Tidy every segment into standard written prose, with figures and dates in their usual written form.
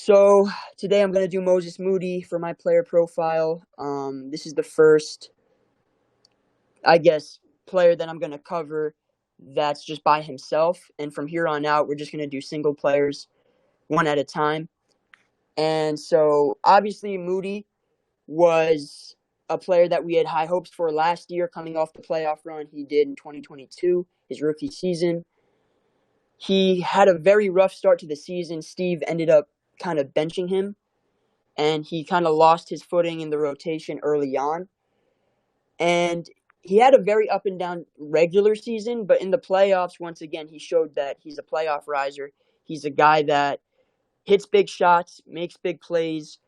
So today I'm going to do Moses Moody for my player profile. This is the first, I guess, player that I'm going to cover that's just by himself. And from here on out, we're just going to do single players one at a time. And so obviously Moody was a player that we had high hopes for last year coming off the playoff run he did in 2022, his rookie season. He had a very rough start to the season. Steve ended up kind of benching him, and he kind of lost his footing in the rotation early on. And he had a very up and down regular season, but in the playoffs, once again, he showed that he's a playoff riser. He's a guy that hits big shots, makes big plays,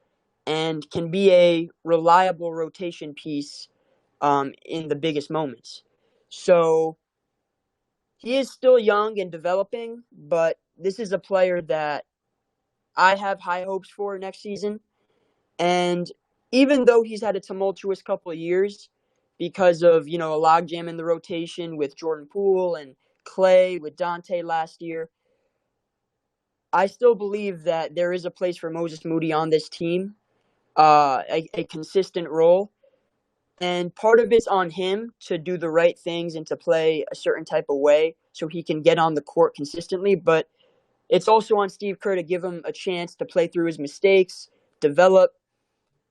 and can be a reliable rotation piece in the biggest moments. So he is still young and developing, but this is a player that I have high hopes for next season. And even though he's had a tumultuous couple of years because of, a logjam in the rotation with Jordan Poole and Clay, with Dante last year, I still believe that there is a place for Moses Moody on this team, a consistent role. And part of it's on him to do the right things and to play a certain type of way so he can get on the court consistently. But it's also on Steve Kerr to give him a chance to play through his mistakes, develop,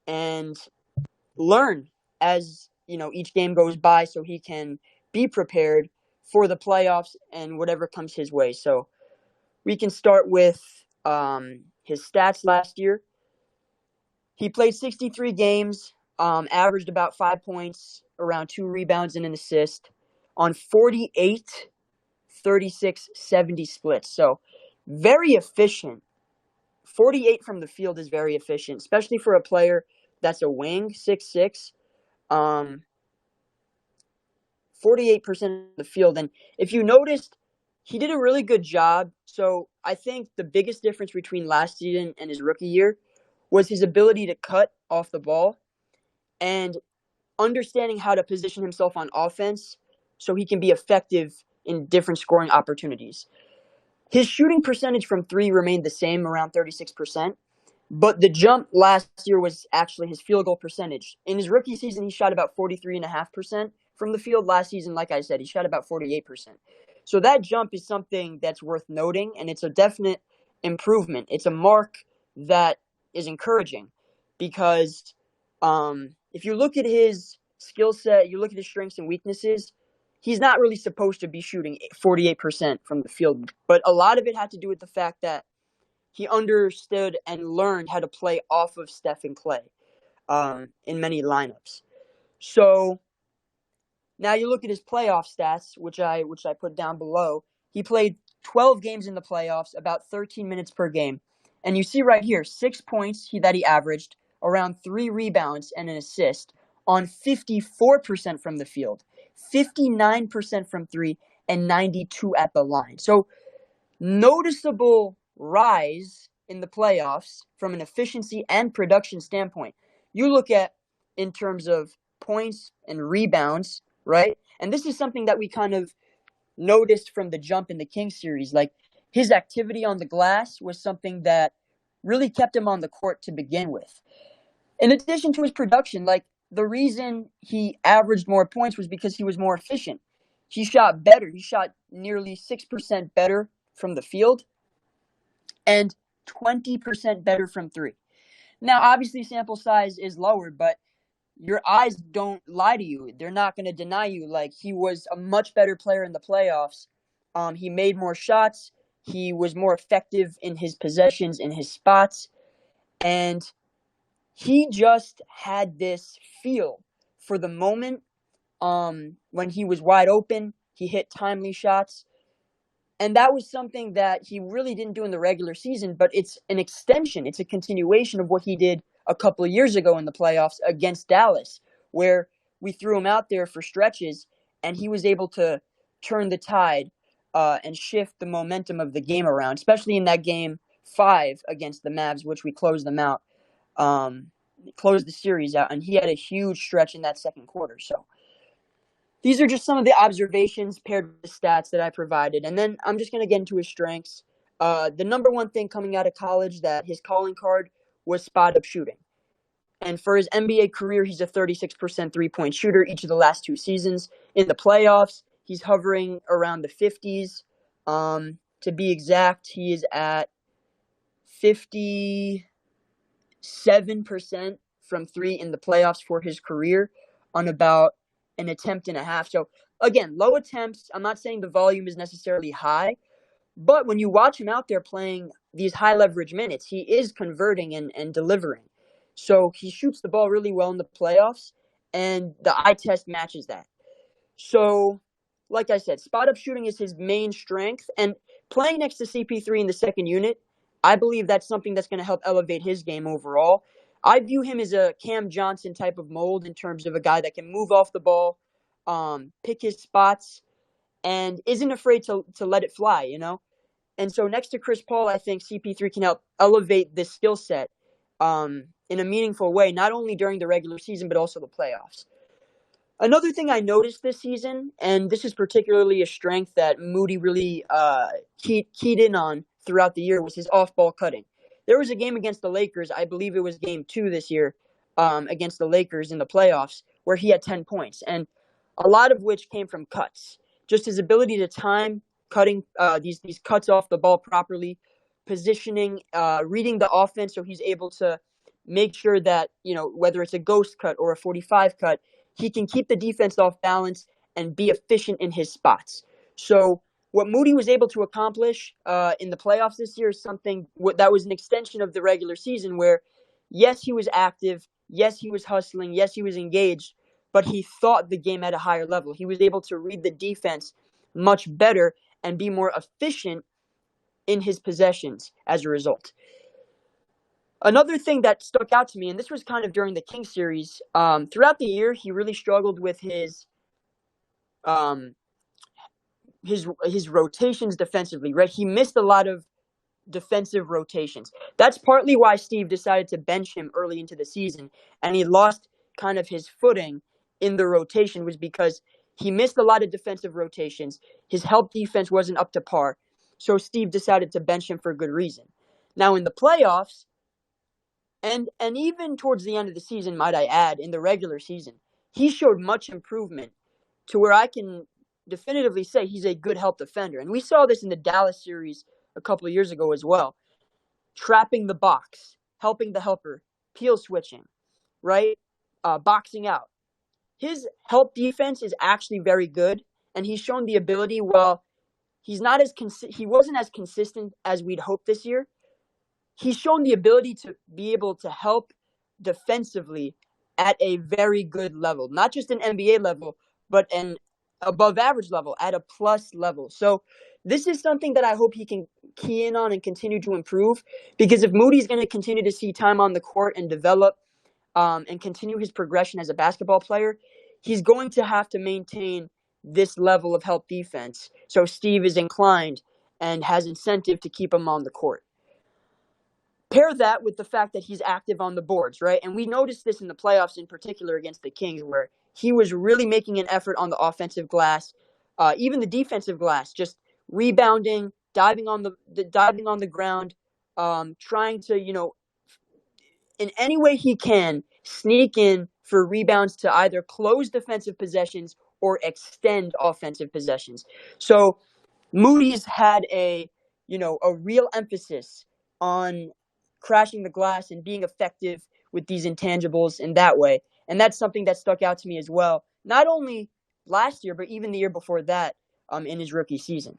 and learn as each game goes by so he can be prepared for the playoffs and whatever comes his way. So we can start with his stats last year. He played 63 games, averaged about 5 points, around 2 rebounds and an assist on 48, 36, 70 splits. So very efficient. 48 from the field is very efficient, especially for a player that's a wing, 6'6". 48% of the field. And if you noticed, he did a really good job. So I think the biggest difference between last season and his rookie year was his ability to cut off the ball and understanding how to position himself on offense so he can be effective in different scoring opportunities. His shooting percentage from three remained the same, around 36%. But the jump last year was actually his field goal percentage. In his rookie season, he shot about 43.5% from the field. Last season, like I said, he shot about 48%. So that jump is something that's worth noting, and it's a definite improvement. It's a mark that is encouraging because if you look at his skill set, you look at his strengths and weaknesses, he's not really supposed to be shooting 48% from the field. But a lot of it had to do with the fact that he understood and learned how to play off of Steph and Clay in many lineups. So now you look at his playoff stats, which I put down below. He played 12 games in the playoffs, about 13 minutes per game. And you see right here, 6 points that he averaged, around 3 rebounds and an assist on 54% from the field, 59% from three, and 92 at the line. So noticeable rise in the playoffs from an efficiency and production standpoint. You look at in terms of points and rebounds, right? And this is something that we kind of noticed from the jump in the Kings series. Like, his activity on the glass was something that really kept him on the court to begin with. In addition to his production, like, the reason he averaged more points was because he was more efficient. He shot better. He shot nearly 6% better from the field and 20% better from three. Now, obviously, sample size is lower, but your eyes don't lie to you. They're not going to deny you. Like, he was a much better player in the playoffs. He made more shots. He was more effective in his possessions, in his spots. And he just had this feel for the moment when he was wide open. He hit timely shots. And that was something that he really didn't do in the regular season, but it's an extension. It's a continuation of what he did a couple of years ago in the playoffs against Dallas, where we threw him out there for stretches, and he was able to turn the tide and shift the momentum of the game around, especially in that game 5 against the Mavs, which we closed them out, closed the series out, and he had a huge stretch in that second quarter. So these are just some of the observations paired with the stats that I provided. And then I'm just going to get into his strengths. the number one thing coming out of college that his calling card was spot-up shooting. And for his NBA career, he's a 36% three-point shooter each of the last 2 seasons. In the playoffs, he's hovering around the 50s. To be exact, he is at 57% from three in the playoffs for his career on about an attempt and a half. So, again, low attempts. I'm not saying the volume is necessarily high, but when you watch him out there playing these high leverage minutes, he is converting and delivering. So he shoots the ball really well in the playoffs, and the eye test matches that. So, like I said, spot-up shooting is his main strength, and playing next to CP3 in the second unit, I believe that's something that's going to help elevate his game overall. I view him as a Cam Johnson type of mold in terms of a guy that can move off the ball, pick his spots, and isn't afraid to let it fly, you know? And so next to Chris Paul, I think CP3 can help elevate this skill set in a meaningful way, not only during the regular season, but also the playoffs. Another thing I noticed this season, and this is particularly a strength that Moody really keyed in on throughout the year, was his off-ball cutting. There was a game against the Lakers, I believe it was game 2 this year, against the Lakers in the playoffs, where he had 10 points, and a lot of which came from cuts. Just his ability to time cutting these cuts off the ball properly, positioning, reading the offense so he's able to make sure that, you know, whether it's a ghost cut or a 45 cut, he can keep the defense off balance and be efficient in his spots. So what Moody was able to accomplish in the playoffs this year is something that was an extension of the regular season where, yes, he was active, yes, he was hustling, yes, he was engaged, but he thought the game at a higher level. He was able to read the defense much better and be more efficient in his possessions as a result. Another thing that stuck out to me, and this was kind of during the Kings series, throughout the year, he really struggled with his rotations defensively, right? He missed a lot of defensive rotations. That's partly why Steve decided to bench him early into the season, and he lost kind of his footing in the rotation, was because he missed a lot of defensive rotations. His help defense wasn't up to par, so Steve decided to bench him for good reason. Now, in the playoffs, and even towards the end of the season, might I add, in the regular season, he showed much improvement to where I can definitively say he's a good help defender. And we saw this in the Dallas series a couple of years ago as well. Trapping the box, helping the helper, peel switching, right? Boxing out. His help defense is actually very good, and he's shown the ability, while he's not as he wasn't as consistent as we'd hoped this year, he's shown the ability to be able to help defensively at a very good level, not just an NBA level, but an above average level, at a plus level. So this is something that I hope he can key in on and continue to improve, because if Moody's going to continue to see time on the court and develop and continue his progression as a basketball player, he's going to have to maintain this level of help defense. So Steve is inclined and has incentive to keep him on the court. Pair that with the fact that he's active on the boards, right? And we noticed this in the playoffs in particular against the Kings, where he was really making an effort on the offensive glass, even the defensive glass, just rebounding, diving on the ground, trying to, you know, in any way he can, sneak in for rebounds to either close defensive possessions or extend offensive possessions. So Moody's had a real emphasis on crashing the glass and being effective with these intangibles in that way. And that's something that stuck out to me as well, not only last year, but even the year before that in his rookie season.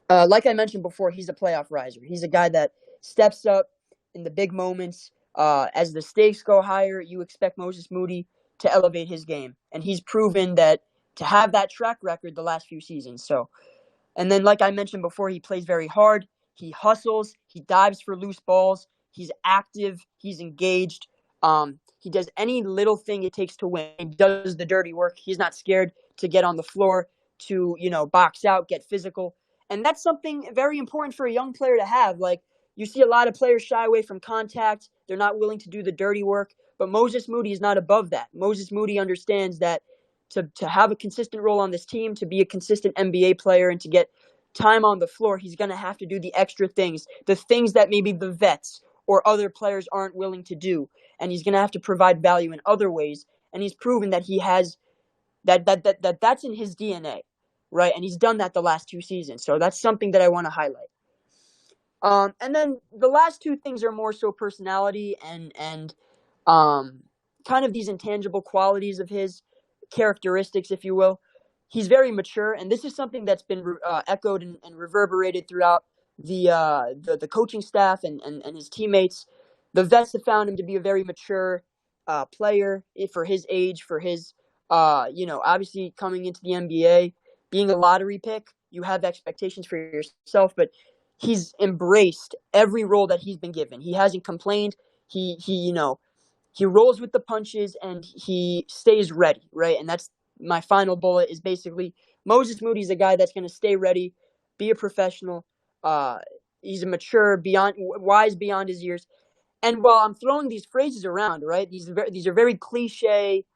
Like I mentioned before, he's a playoff riser. He's a guy that steps up in the big moments. As the stakes go higher, you expect Moses Moody to elevate his game. And he's proven that to have that track record the last few seasons. So, and then like I mentioned before, he plays very hard. He hustles. He dives for loose balls. He's active. He's engaged. He does any little thing it takes to win. He does the dirty work. He's not scared to get on the floor, to, box out, get physical. And that's something very important for a young player to have. Like, you see a lot of players shy away from contact. They're not willing to do the dirty work. But Moses Moody is not above that. Moses Moody understands that to have a consistent role on this team, to be a consistent NBA player, and to get time on the floor, he's going to have to do the extra things, the things that maybe the vets or other players aren't willing to do. And he's going to have to provide value in other ways. And he's proven that he has that's in his DNA, right? And he's done that the last 2 seasons. So that's something that I want to highlight. And then the last 2 things are more so personality and kind of these intangible qualities of his, characteristics, if you will. He's very mature, and this is something that's been echoed and reverberated throughout the coaching staff and his teammates. The vets have found him to be a very mature player for his age, for his, obviously coming into the NBA, being a lottery pick, you have expectations for yourself, but he's embraced every role that he's been given. He hasn't complained. He rolls with the punches and he stays ready, right? And that's my final bullet is basically Moses Moody's a guy that's going to stay ready, be a professional. He's a mature, wise beyond his years. And while I'm throwing these phrases around, right, these are very cliche,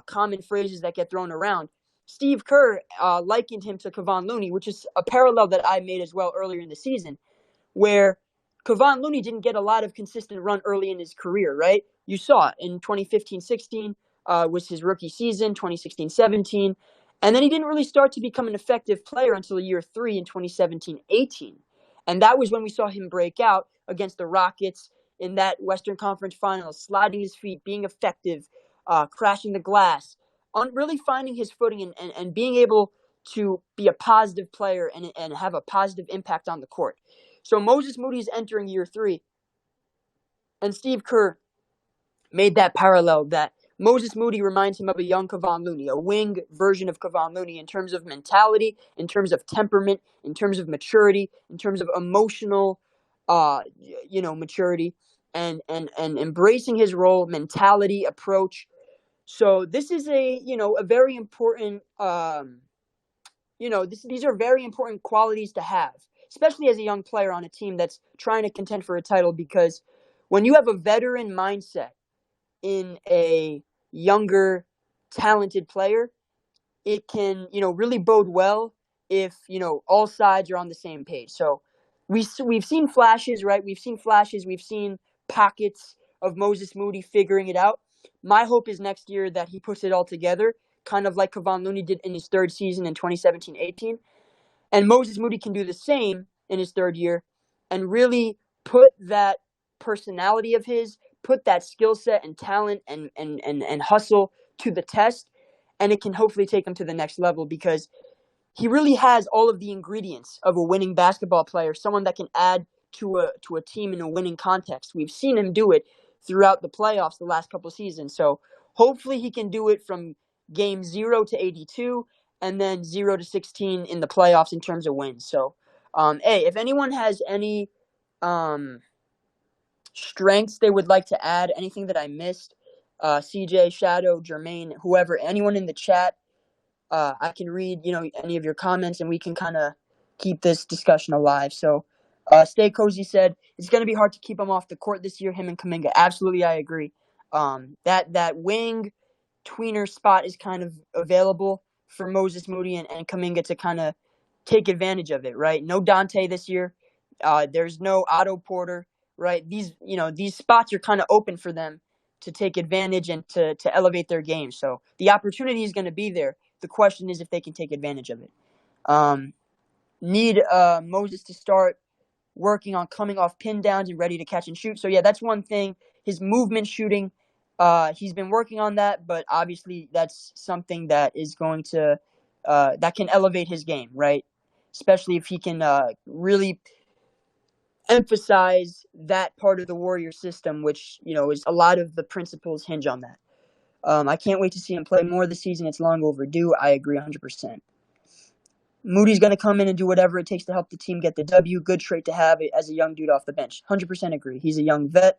common phrases that get thrown around. Steve Kerr likened him to Kevon Looney, which is a parallel that I made as well earlier in the season, where Kevon Looney didn't get a lot of consistent run early in his career, right? You saw it in 2015-16 was his rookie season, 2016-17, and then he didn't really start to become an effective player until year 3 in 2017-18. And that was when we saw him break out against the Rockets in that Western Conference Finals, sliding his feet, being effective, crashing the glass, really finding his footing and being able to be a positive player and have a positive impact on the court. So Moses Moody is entering year 3, and Steve Kerr made that parallel that Moses Moody reminds him of a young Kevon Looney, a wing version of Kevon Looney in terms of mentality, in terms of temperament, in terms of maturity, in terms of emotional, maturity, and embracing his role, mentality, approach. So this is a very important, these are very important qualities to have, especially as a young player on a team that's trying to contend for a title, because when you have a veteran mindset in a younger, talented player, it can, really bode well if, all sides are on the same page. So we've seen flashes, right? We've seen pockets of Moses Moody figuring it out. My hope is next year that he puts it all together, kind of like Kevon Looney did in his 3rd season in 2017-18. And Moses Moody can do the same in his 3rd year and really put that personality of his, put that skill set and talent and hustle to the test, and it can hopefully take him to the next level, because he really has all of the ingredients of a winning basketball player, someone that can add to a team in a winning context. We've seen him do it throughout the playoffs the last couple seasons. So hopefully he can do it from game 0 to 82 and then 0 to 16 in the playoffs in terms of wins. So, hey, if anyone has any strengths they would like to add, anything that I missed, CJ, Shadow, Jermaine, whoever, anyone in the chat, I can read, any of your comments, and we can kind of keep this discussion alive. So, Stay Cozy said, it's going to be hard to keep him off the court this year, him and Kuminga. Absolutely, I agree. That wing tweener spot is kind of available for Moses Moody and Kuminga to kind of take advantage of it, right? No Dante this year. There's no Otto Porter, right? These spots are kind of open for them to take advantage and to elevate their game. So the opportunity is going to be there. The question is if they can take advantage of it. Need Moses to start working on coming off pin downs and ready to catch and shoot. So, yeah, that's one thing. His movement shooting, he's been working on that, but obviously that's something that is going to that can elevate his game, right? Especially if he can really emphasize that part of the Warrior system, which, is a lot of the principles hinge on that. I can't wait to see him play more this season. It's long overdue. I agree 100%. Moody's going to come in and do whatever it takes to help the team get the W. Good trait to have as a young dude off the bench. 100% agree. He's a young vet.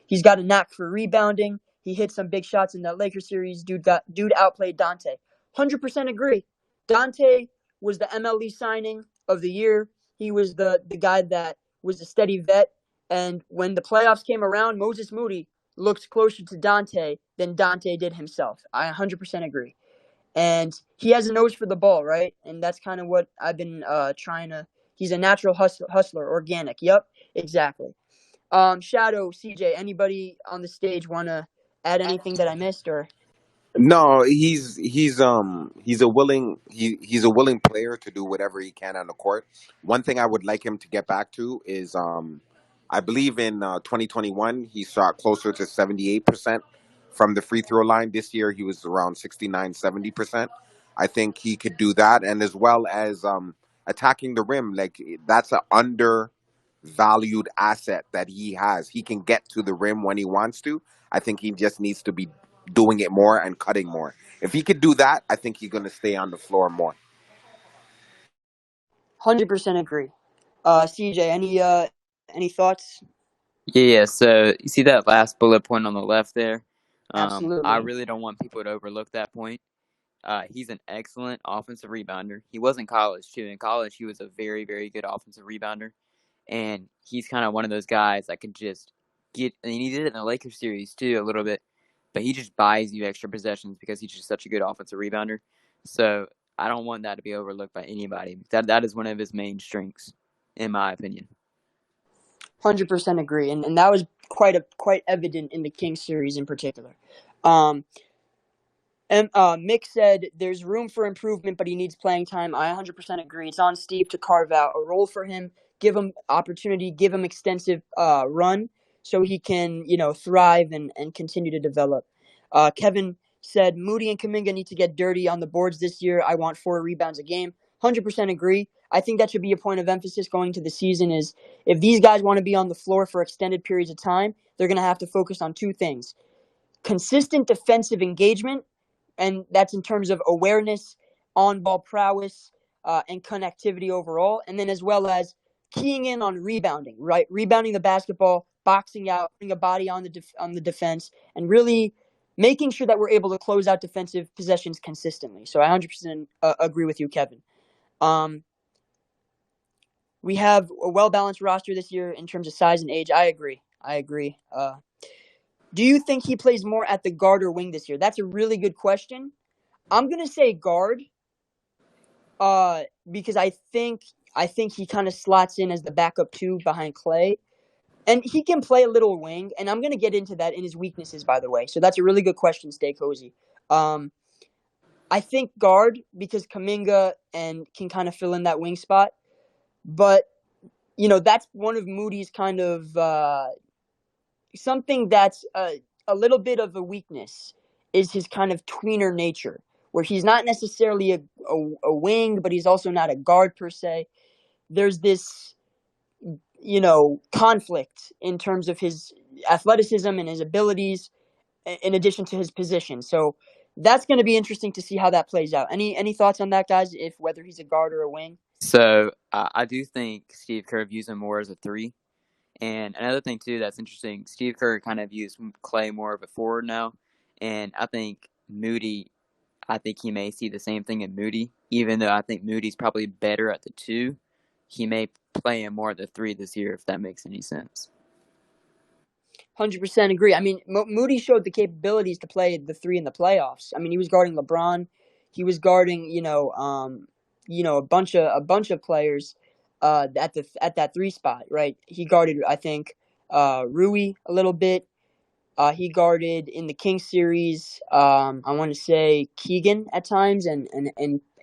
He's got a knack for rebounding. He hit some big shots in that Lakers series. Dude outplayed Dante. 100% agree. Dante was the MLE signing of the year. He was the guy that was a steady vet. And when the playoffs came around, Moses Moody looked closer to Dante than Dante did himself. I 100% agree. And he has a nose for the ball, right? And that's kind of what I've been trying to He's a natural hustler, organic. Yep, exactly. Shadow, CJ, anybody on the stage want to add anything that I missed or? No, he's a he's a willing player to do whatever he can on the court. One thing I would like him to get back to is I believe in 2021 he shot closer to 78% from the free throw line. This year he was around 69-70%. I think he could do that, and as well as attacking the rim. Like, that's an undervalued asset that he has. He can get to the rim when he wants to. I think he just needs to be doing it more and cutting more. If he could do that, I think he's going to stay on the floor more. 100% agree. CJ, any thoughts? Yeah. So you see that last bullet point on the left there? I Absolutely. really don't want people to overlook that point. He's an excellent offensive rebounder. He was in college too. In college, he was a very, very good offensive rebounder, and he's kind of one of those guys that could just get. And he did it in the Lakers series too a little bit, but he just buys you extra possessions because he's just such a good offensive rebounder. So I don't want that to be overlooked by anybody. That is one of his main strengths, in my opinion. 100% agree, and that was quite evident in the Kings series in particular. Um, And Mick said there's room for improvement, but he needs playing time. I 100% agree. It's on Steve to carve out a role for him, give him opportunity, give him extensive run so he can, thrive and continue to develop. Kevin said Moody and Kuminga need to get dirty on the boards this year. I want 4 rebounds a game. 100% agree. I think that should be a point of emphasis going to the season is if these guys want to be on the floor for extended periods of time, they're going to have to focus on 2 things. Consistent defensive engagement, and that's in terms of awareness, on-ball prowess, and connectivity overall, and then as well as keying in on rebounding, right? Rebounding the basketball, boxing out, putting a body on the defense, and really making sure that we're able to close out defensive possessions consistently. So I 100% agree with you, Kevin. We have a well-balanced roster this year in terms of size and age. I agree. Do you think he plays more at the guard or wing this year? That's a really good question. I'm gonna say guard, because I think he kind of slots in as the backup 2 behind Clay, and he can play a little wing. And I'm gonna get into that in his weaknesses, by the way. So that's a really good question. Stay cozy. I think guard because Kuminga and can kind of fill in that wing spot, but that's one of Moody's kind of something that's a little bit of a weakness is his kind of tweener nature, where he's not necessarily a wing, but he's also not a guard per se. There's this, conflict in terms of his athleticism and his abilities, in addition to his position. So that's going to be interesting to see how that plays out. Any thoughts on that, guys? If whether he's a guard or a wing? So I do think Steve Kerr views him more as a 3. And another thing, too, that's interesting, Steve Kerr kind of views Clay more of a forward now. And I think he may see the same thing in Moody. Even though I think Moody's probably better at the 2, he may play him more at the 3 this year, if that makes any sense. 100% agree. I mean, Moody showed the capabilities to play the 3 in the playoffs. I mean, he was guarding LeBron. He was guarding, a bunch of players at that 3 spot, right? He guarded, I think, Rui a little bit. He guarded in the Kings series. I want to say Keegan at times and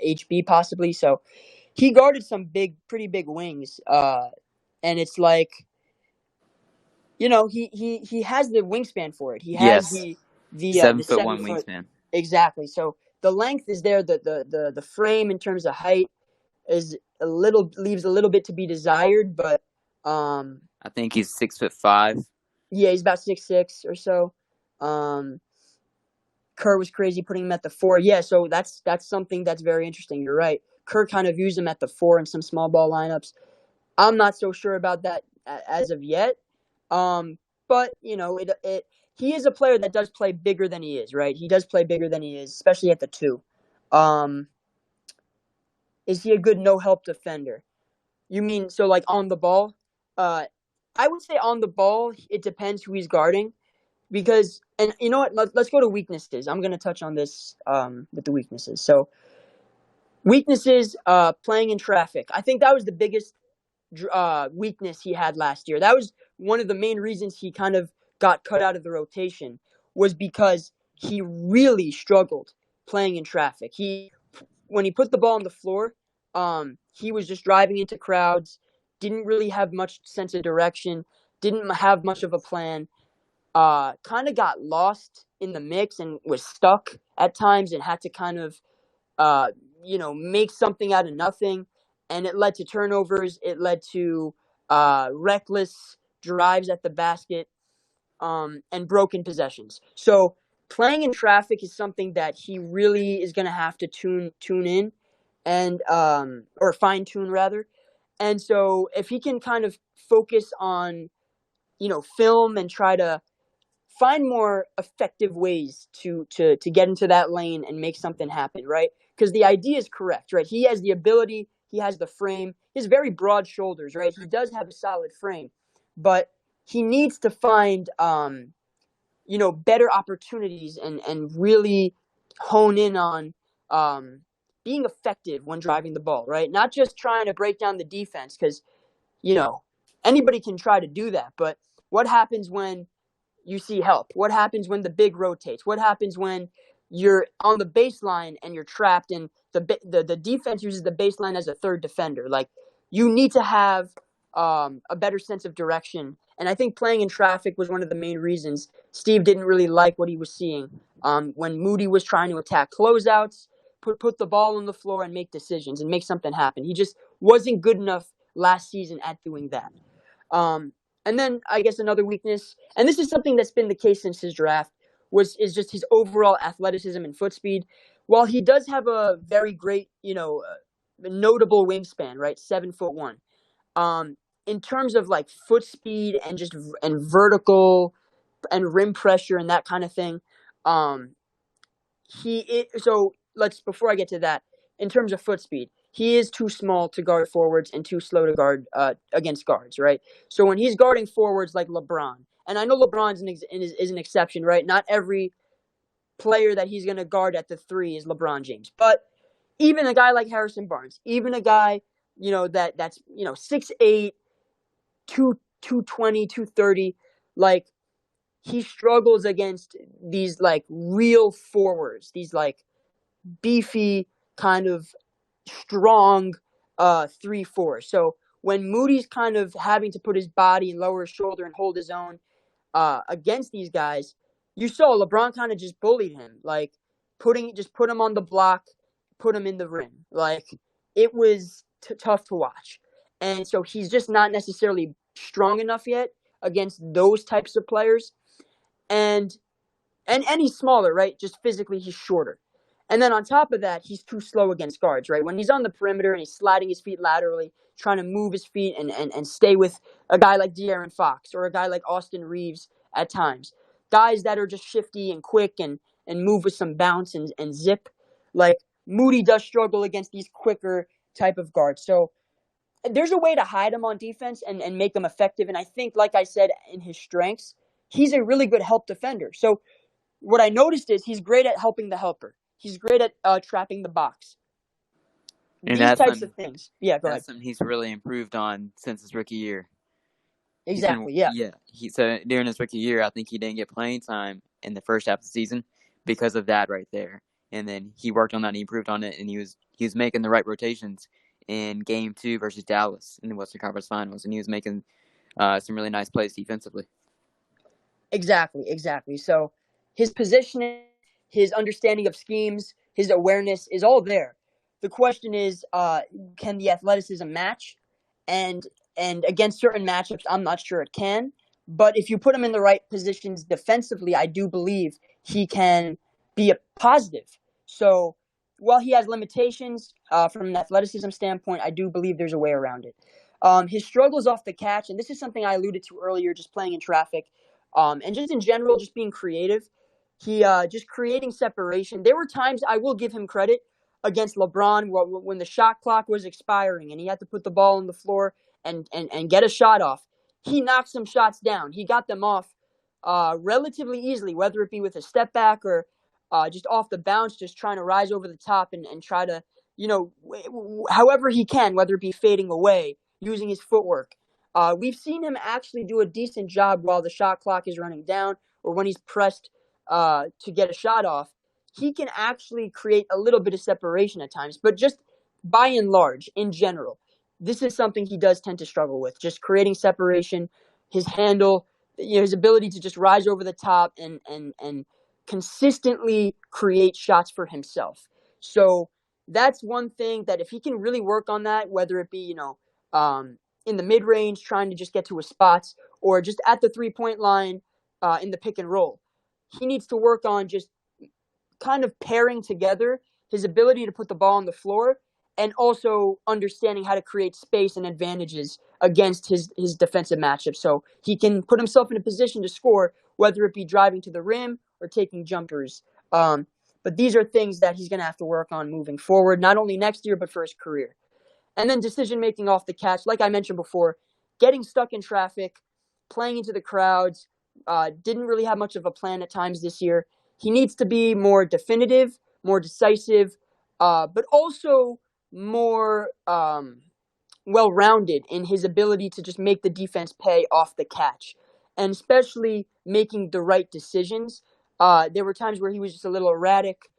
HB possibly. So he guarded some pretty big wings. And it's like, he has the wingspan for it. He has Yes. the 7'1" 7 foot. wingspan. Exactly. So the length is there. The frame in terms of height is leaves a little bit to be desired, but I think he's 6'5". yeah, he's about 6'6" or so. Kerr was crazy putting him at the 4. Yeah, so that's something that's very interesting. You're right. Kerr kind of views him at the 4 in some small ball lineups. I'm not so sure about that as of yet. But he is a player that does play bigger than he is, right? He does play bigger than he is, especially at the 2. Is he a good no-help defender? You mean so like on the ball? I would say on the ball, it depends who he's guarding. Because, and you know what, let's go to weaknesses. I'm going to touch on this with the weaknesses. So, weaknesses, playing in traffic. I think that was the biggest weakness he had last year. That was one of the main reasons he kind of got cut out of the rotation, was because he really struggled playing in traffic. When he put the ball on the floor, he was just driving into crowds, didn't really have much sense of direction, didn't have much of a plan, kind of got lost in the mix and was stuck at times and had to kind of, make something out of nothing. And it led to turnovers. It led to reckless drives at the basket, and broken possessions. So playing in traffic is something that he really is going to have to tune in and or fine tune rather. And so if he can kind of focus on film and try to find more effective ways to get into that lane and make something happen, right? Because the idea is correct, right? He has the ability, he has the frame, he has very broad shoulders, right? He does have a solid frame, but he needs to find better opportunities and really hone in on being effective when driving the ball, right? Not just trying to break down the defense, because anybody can try to do that, but what happens when you see help? What happens when the big rotates? What happens when you're on the baseline and you're trapped and the defense uses the baseline as a third defender? Like, you need to have a better sense of direction. And I think playing in traffic was one of the main reasons Steve didn't really like what he was seeing when Moody was trying to attack closeouts, put the ball on the floor and make decisions and make something happen. He just wasn't good enough last season at doing that. And then I guess another weakness, and this is something that's been the case since his draft, is just his overall athleticism and foot speed. While he does have a very great, notable wingspan, right, 7'1", in terms of like foot speed and vertical and rim pressure and that kind of thing, before I get to that, in terms of foot speed, he is too small to guard forwards and too slow to guard against guards, right? So when he's guarding forwards like LeBron, and I know LeBron's is an exception, right? Not every player that he's going to guard at the three is LeBron James, but even a guy like Harrison Barnes, even a guy that's 6'8", 220, 230, like, he struggles against these like real forwards, these like beefy kind of strong 3-4. So when Moody's kind of having to put his body and lower his shoulder and hold his own against these guys, you saw LeBron kind of just bullied him, like put him on the block, put him in the rim. Like, it was tough to watch. And so he's just not necessarily strong enough yet against those types of players. And he's smaller, right? Just physically, he's shorter. And then on top of that, he's too slow against guards, right? When he's on the perimeter and he's sliding his feet laterally, trying to move his feet and stay with a guy like De'Aaron Fox or a guy like Austin Reeves at times. Guys that are just shifty and quick and move with some bounce and zip. Like, Moody does struggle against these quicker type of guards. So there's a way to hide him on defense and make him effective. And I think, like I said, in his strengths, he's a really good help defender. So what I noticed is he's great at helping the helper. He's great at trapping the box. And These types of things. Yeah, go ahead. That's something he's really improved on since his rookie year. Exactly, yeah. So during his rookie year, I think he didn't get playing time in the first half of the season because of that right there. And then he worked on that and he improved on it, and he was making the right rotations in Game 2 versus Dallas in the Western Conference Finals, and he was making some really nice plays defensively. Exactly. So his positioning, his understanding of schemes, his awareness is all there. The question is, can the athleticism match? And against certain matchups, I'm not sure it can. But if you put him in the right positions defensively, I do believe he can be a positive. So while he has limitations from an athleticism standpoint, I do believe there's a way around it. His struggles off the catch, and this is something I alluded to earlier, just playing in traffic, and just in general, just being creative. He just creating separation. There were times, I will give him credit, against LeBron when the shot clock was expiring and he had to put the ball on the floor and get a shot off. He knocked some shots down. He got them off relatively easily, whether it be with a step back or just off the bounce, just trying to rise over the top and try to, however he can, whether it be fading away, using his footwork. We've seen him actually do a decent job while the shot clock is running down or when he's pressed to get a shot off. He can actually create a little bit of separation at times, but just by and large, in general, this is something he does tend to struggle with, just creating separation, his handle, his ability to just rise over the top and consistently create shots for himself. So that's one thing that if he can really work on that, whether it be, in the mid range, trying to just get to his spots, or just at the 3-point line in the pick and roll, he needs to work on just kind of pairing together his ability to put the ball on the floor and also understanding how to create space and advantages against his defensive matchup. So he can put himself in a position to score, whether it be driving to the rim or taking jumpers. But these are things that he's going to have to work on moving forward, not only next year, but for his career. And then decision making off the catch, like I mentioned before, getting stuck in traffic, playing into the crowds, didn't really have much of a plan at times this year. He needs to be more definitive, more decisive, but also more well-rounded in his ability to just make the defense pay off the catch, and especially making the right decisions. There were times where he was just a little erratic,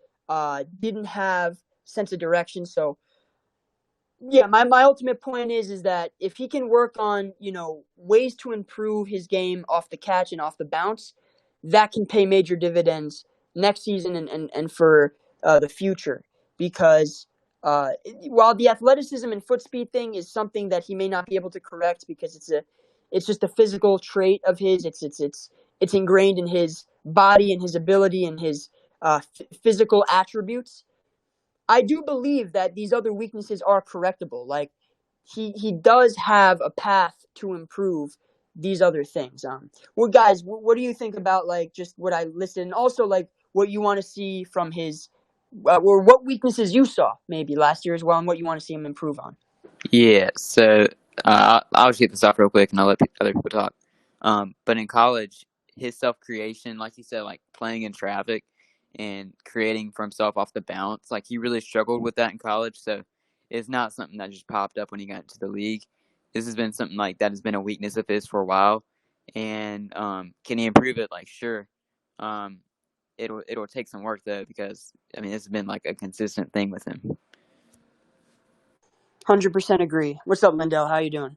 didn't have sense of direction. So yeah, my ultimate point is that if he can work on, ways to improve his game off the catch and off the bounce, that can pay major dividends next season and for the future. Because while the athleticism and foot speed thing is something that he may not be able to correct because it's just a physical trait of his. It's ingrained in his body and his ability and his physical attributes. I do believe that these other weaknesses are correctable. Like he does have a path to improve these other things. Well, guys, what do you think about like just what I listed, and also like what you want to see from his, or what weaknesses you saw maybe last year as well, and what you want to see him improve on? Yeah, so I'll just get this off real quick, and I'll let other people talk. But in college, his self-creation, like you said, like playing in traffic and creating for himself off the bounce, like he really struggled with that in college. So it's not something that just popped up when he got into the league. This has been something like that has been a weakness of his for a while. And can he improve it? Like, sure. It'll take some work though, because I mean this has been like a consistent thing with him. 100% agree. What's up, Lindell? How you doing?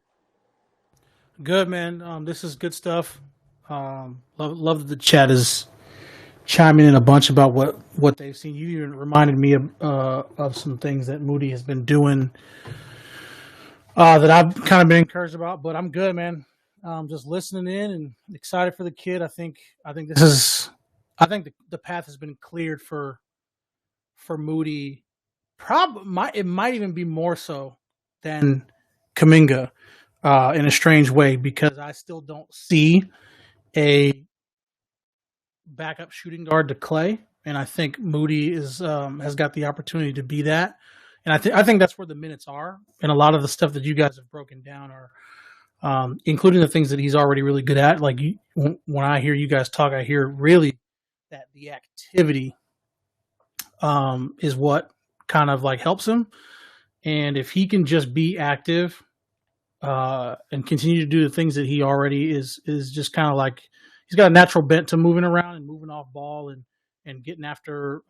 Good, man. This is good stuff. Love that the chat is chiming in a bunch about what they've seen. You even reminded me of some things that Moody has been doing that I've kind of been encouraged about. But I'm good, man. Just listening in and excited for the kid. I think the path has been cleared for Moody. It might even be more so than Kuminga. In a strange way, because I still don't see a backup shooting guard to Clay, and I think Moody has got the opportunity to be that, and I think that's where the minutes are, and a lot of the stuff that you guys have broken down are, including the things that he's already really good at. Like when I hear you guys talk, I hear really that the activity is what kind of like helps him, and if he can just be active. And continue to do the things that he already is just kind of like he's got a natural bent to moving around and moving off ball and getting after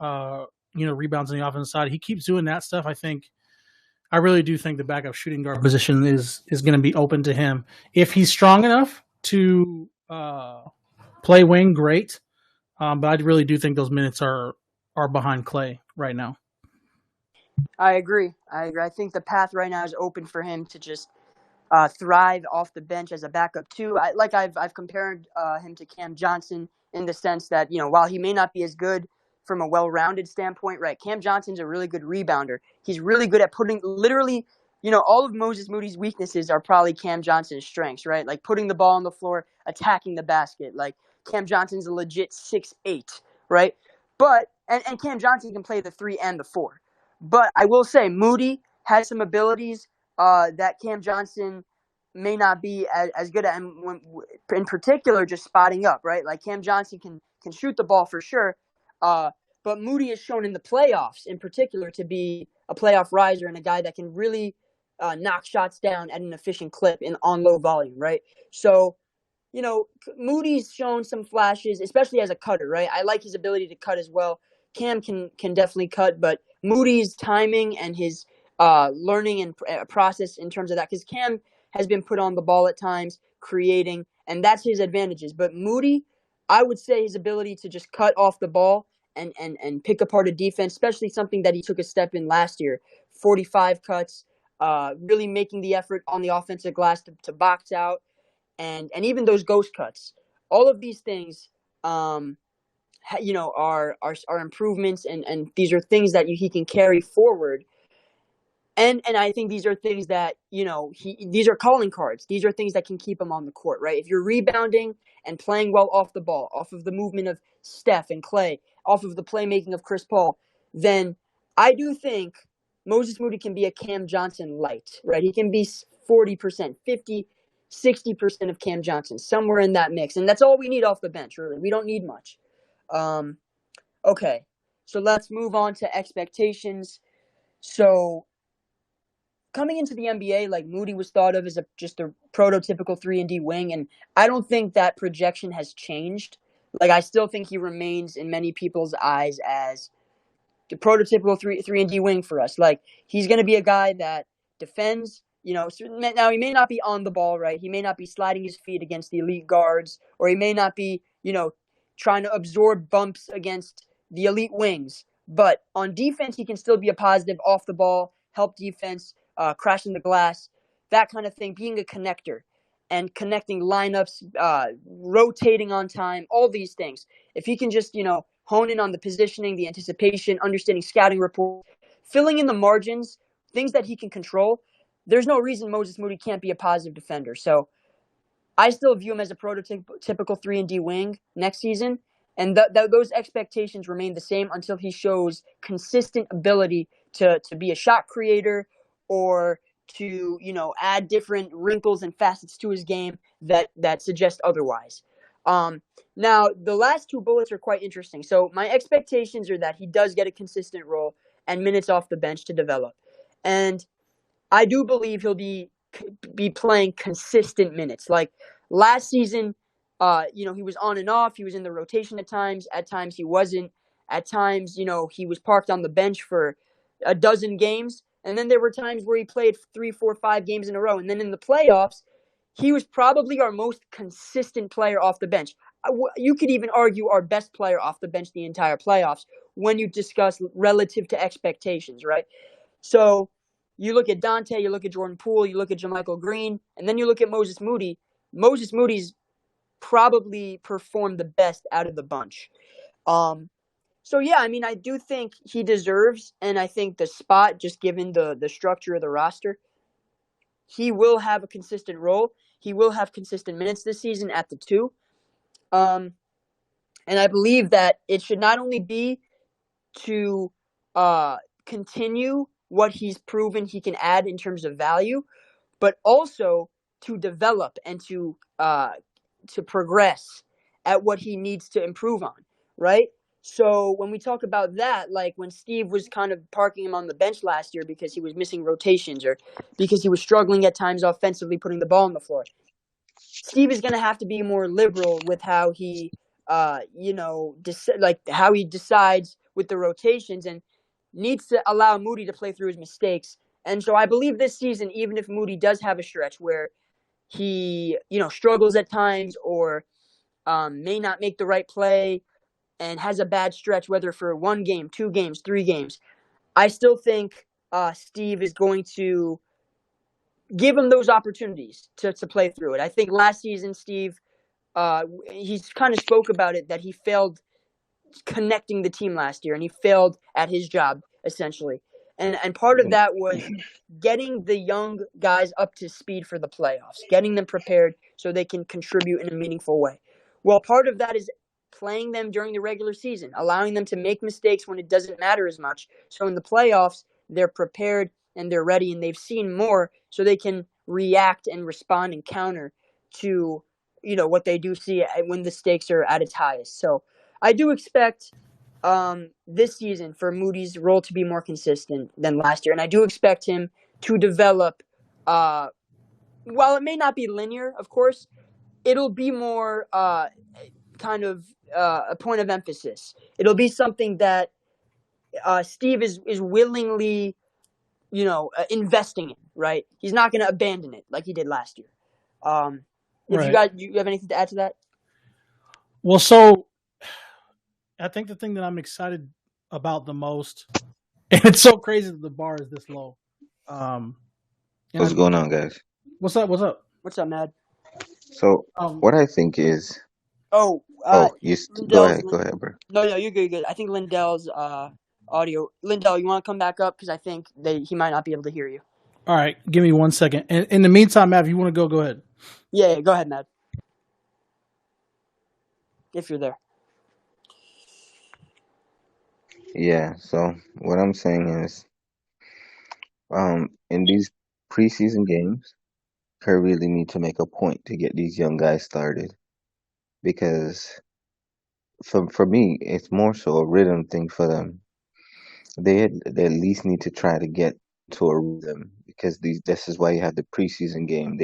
rebounds on the offensive side. He keeps doing that stuff. I really do think the backup shooting guard position is going to be open to him if he's strong enough to play wing. Great, but I really do think those minutes are behind Clay right now. I agree. I think the path right now is open for him to just thrive off the bench as a backup too. I've compared him to Cam Johnson in the sense that, while he may not be as good from a well-rounded standpoint, right? Cam Johnson's a really good rebounder. He's really good at putting literally, all of Moses Moody's weaknesses are probably Cam Johnson's strengths, right? Like putting the ball on the floor, attacking the basket. Like Cam Johnson's a legit 6'8", right? But and Cam Johnson can play the 3 and the 4. But I will say Moody has some abilities that Cam Johnson may not be as good at, and in particular, just spotting up, right? Like Cam Johnson can shoot the ball for sure, but Moody is shown in the playoffs, in particular, to be a playoff riser and a guy that can really knock shots down at an efficient clip on low volume, right? So, Moody's shown some flashes, especially as a cutter, right? I like his ability to cut as well. Cam can definitely cut, but Moody's timing and his learning and process in terms of that, because Cam has been put on the ball at times, creating, and that's his advantages. But Moody, I would say his ability to just cut off the ball and pick apart a defense, especially something that he took a step in last year, 45 cuts, really making the effort on the offensive glass to box out, and even those ghost cuts. All of these things, are improvements, and these are things that he can carry forward. And I think these are things that, these are calling cards. These are things that can keep him on the court, right? If you're rebounding and playing well off the ball, off of the movement of Steph and Clay, off of the playmaking of Chris Paul, then I do think Moses Moody can be a Cam Johnson light, right? He can be 40%, 50, 60% of Cam Johnson, somewhere in that mix. And that's all we need off the bench, really. We don't need much. Okay, so let's move on to expectations. So coming into the NBA, like, Moody was thought of as just a prototypical 3-and-D wing, and I don't think that projection has changed. Like, I still think he remains in many people's eyes as the prototypical 3-and-D wing for us. Like, he's going to be a guy that defends. Now he may not be on the ball, right? He may not be sliding his feet against the elite guards, or he may not be, trying to absorb bumps against the elite wings. But on defense, he can still be a positive off the ball, help defense, crashing the glass, that kind of thing, being a connector and connecting lineups, rotating on time, all these things. If he can just, hone in on the positioning, the anticipation, understanding scouting reports, filling in the margins, things that he can control, there's no reason Moses Moody can't be a positive defender. So I still view him as a prototypical 3-and-D wing next season, and those expectations remain the same until he shows consistent ability to be a shot creator, or to, add different wrinkles and facets to his game that suggest otherwise. Now, the last two bullets are quite interesting. So my expectations are that he does get a consistent role and minutes off the bench to develop. And I do believe he'll be playing consistent minutes. Like last season, he was on and off. He was in the rotation at times. At times he wasn't. At times, he was parked on the bench for a dozen games. And then there were times where he played 3, 4, 5 games in a row. And then in the playoffs, he was probably our most consistent player off the bench. You could even argue our best player off the bench the entire playoffs when you discuss relative to expectations, right? So you look at Dante, you look at Jordan Poole, you look at JaMychal Green, and then you look at Moses Moody. Moses Moody's probably performed the best out of the bunch. So yeah, I mean, I do think he deserves, and I think the spot, just given the structure of the roster, he will have a consistent role. He will have consistent minutes this season at the 2. And I believe that it should not only be to continue what he's proven he can add in terms of value, but also to develop and to progress at what he needs to improve on, right? So when we talk about that, like when Steve was kind of parking him on the bench last year because he was missing rotations or because he was struggling at times offensively putting the ball on the floor, Steve is going to have to be more liberal with how he, how he decides with the rotations, and needs to allow Moody to play through his mistakes. And so I believe this season, even if Moody does have a stretch where he, struggles at times, or may not make the right play and has a bad stretch, whether for 1 game, 2 games, 3 games, I still think Steve is going to give him those opportunities to play through it. I think last season, Steve, he's kind of spoke about it, that he failed connecting the team last year, and he failed at his job, essentially. And part of that was getting the young guys up to speed for the playoffs, getting them prepared so they can contribute in a meaningful way. Well, part of that is playing them during the regular season, allowing them to make mistakes when it doesn't matter as much. So in the playoffs, they're prepared and they're ready, and they've seen more, so they can react and respond and counter to, what they do see when the stakes are at its highest. So I do expect this season for Moody's role to be more consistent than last year, and I do expect him to develop while it may not be linear, of course, it'll be more kind of a point of emphasis. It'll be something that Steve is willingly, investing in. Right? He's not going to abandon it like he did last year. If Right. you have anything to add to that? Well, so I think the thing that I'm excited about the most, and it's so crazy that the bar is this low. And What's going on, guys? what's up? What's up? What's up, Mad? So, Um, what I think is, Oh, oh, go Lindell's. ahead, go ahead, bro. No, you're good. You're good. I think Lindell's audio. Lindell, you want to come back up because I think he might not be able to hear you. all right, give me 1 second. In the meantime, Matt, if you want to go ahead. Yeah, go ahead, Mad. If you're there. Yeah. So, what I'm saying is, in these preseason games, Kerr really need to make a point to get these young guys started because, for me, it's more so a rhythm thing for them. They at least need to try to get to a rhythm because this is why you have the preseason game.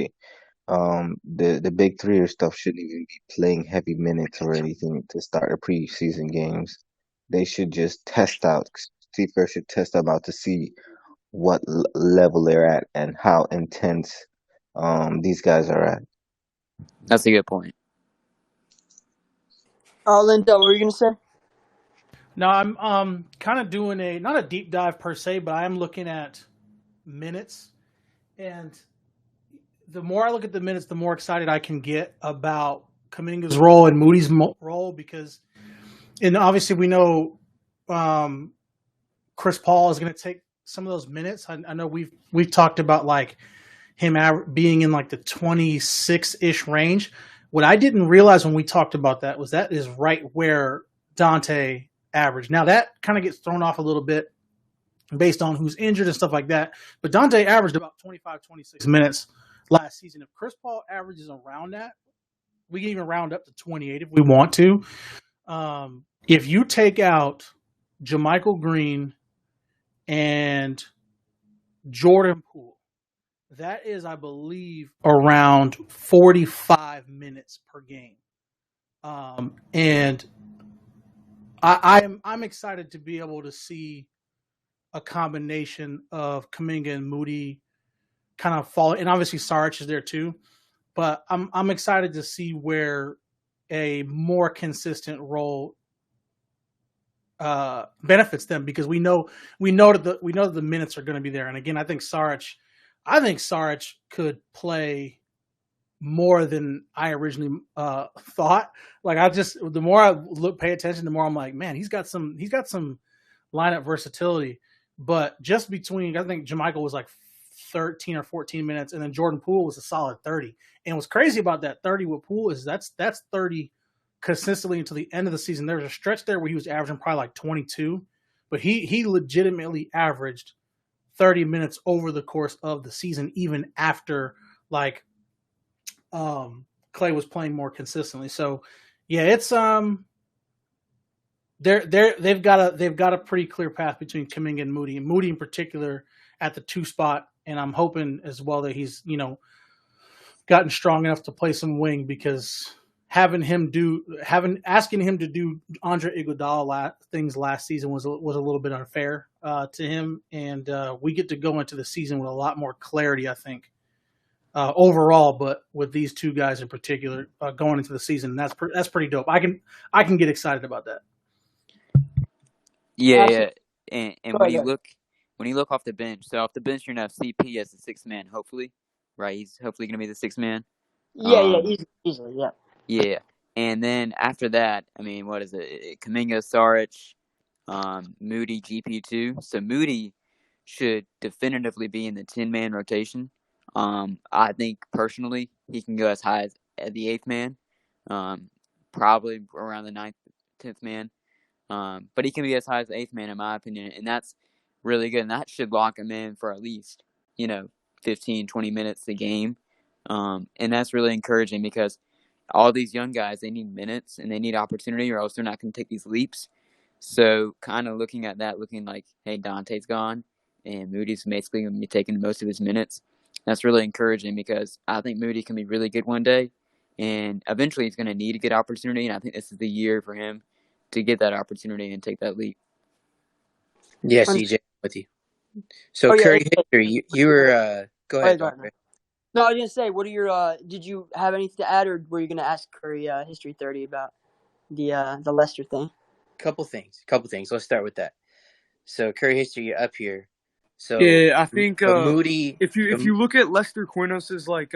The big three or stuff shouldn't even be playing heavy minutes or anything to start the preseason games. They should just test out. Steve Kerr should test them out to see what level they're at and how intense these guys are at. That's a good point. Lindell, what were you gonna say? Now I'm kind of doing not a deep dive per se, but I am looking at minutes, and the more I look at the minutes, the more excited I can get about Kuminga's role and Moody's role because, and obviously we know Chris Paul is going to take some of those minutes. I know we've talked about like him being in like the 26-ish range. What I didn't realize when we talked about that is right where Dante averaged. Now that kind of gets thrown off a little bit based on who's injured and stuff like that. But Dante averaged about 25, 26 minutes last season. If Chris Paul averages around that, we can even round up to 28 if we want to. If you take out JaMychal Green and Jordan Poole, that is, I believe, around 45 minutes per game. And I'm excited to be able to see a combination of Kuminga and Moody kind of fall, and obviously Sarge is there too. But I'm excited to see where a more consistent role benefits them because we know that the minutes are going to be there. And again, I think Sarge could play more than I originally thought. Like the more I pay attention, the more I'm like, man, he's got some lineup versatility. But just between, I think JaMychal was like 13 or 14 minutes, and then Jordan Poole was a solid 30. And what's crazy about that 30 with Poole is that's 30 consistently until the end of the season. There was a stretch there where he was averaging probably like 22, but he legitimately averaged 30 minutes over the course of the season, even after like Clay was playing more consistently. So yeah, it's they've got a pretty clear path between Kuminga and Moody in particular at the 2 spot, and I'm hoping as well that he's gotten strong enough to play some wing because asking him to do Andre Iguodala things last season was a little bit unfair to him, and we get to go into the season with a lot more clarity, I think, overall. But with these 2 guys in particular going into the season, that's pretty dope. I can get excited about that. Yeah. And when you look off the bench, so off the bench you're gonna have CP as the 6th man, hopefully, right? He's hopefully gonna be the 6th man. Yeah, easily, yeah. Yeah, and then after that, I mean, what is it? Kuminga, Saric, Moody, GP2. So Moody should definitively be in the 10-man rotation. I think personally he can go as high as the 8th man, probably around the 9th, 10th man. But he can be as high as the 8th man in my opinion, and that's really good. And that should lock him in for at least 15, 20 minutes a game. And that's really encouraging because all these young guys, they need minutes and they need opportunity or else they're not going to take these leaps. So kind of looking at that, looking like, hey, Dante's gone and Moody's basically going to be taking most of his minutes. That's really encouraging because I think Moody can be really good one day, and eventually he's going to need a good opportunity, and I think this is the year for him to get that opportunity and take that leap. Yeah, CJ, with you. So Oh, yeah, Curry history, you were go ahead, go ahead, Andre. No, I was gonna say, what are your? Did you have anything to add, or were you gonna ask Curry history 30 about the Leicester thing? Couple things. Let's start with that. So Curry history, you're up here. So Yeah, I think but Moody. if you look at Lester Quinos's like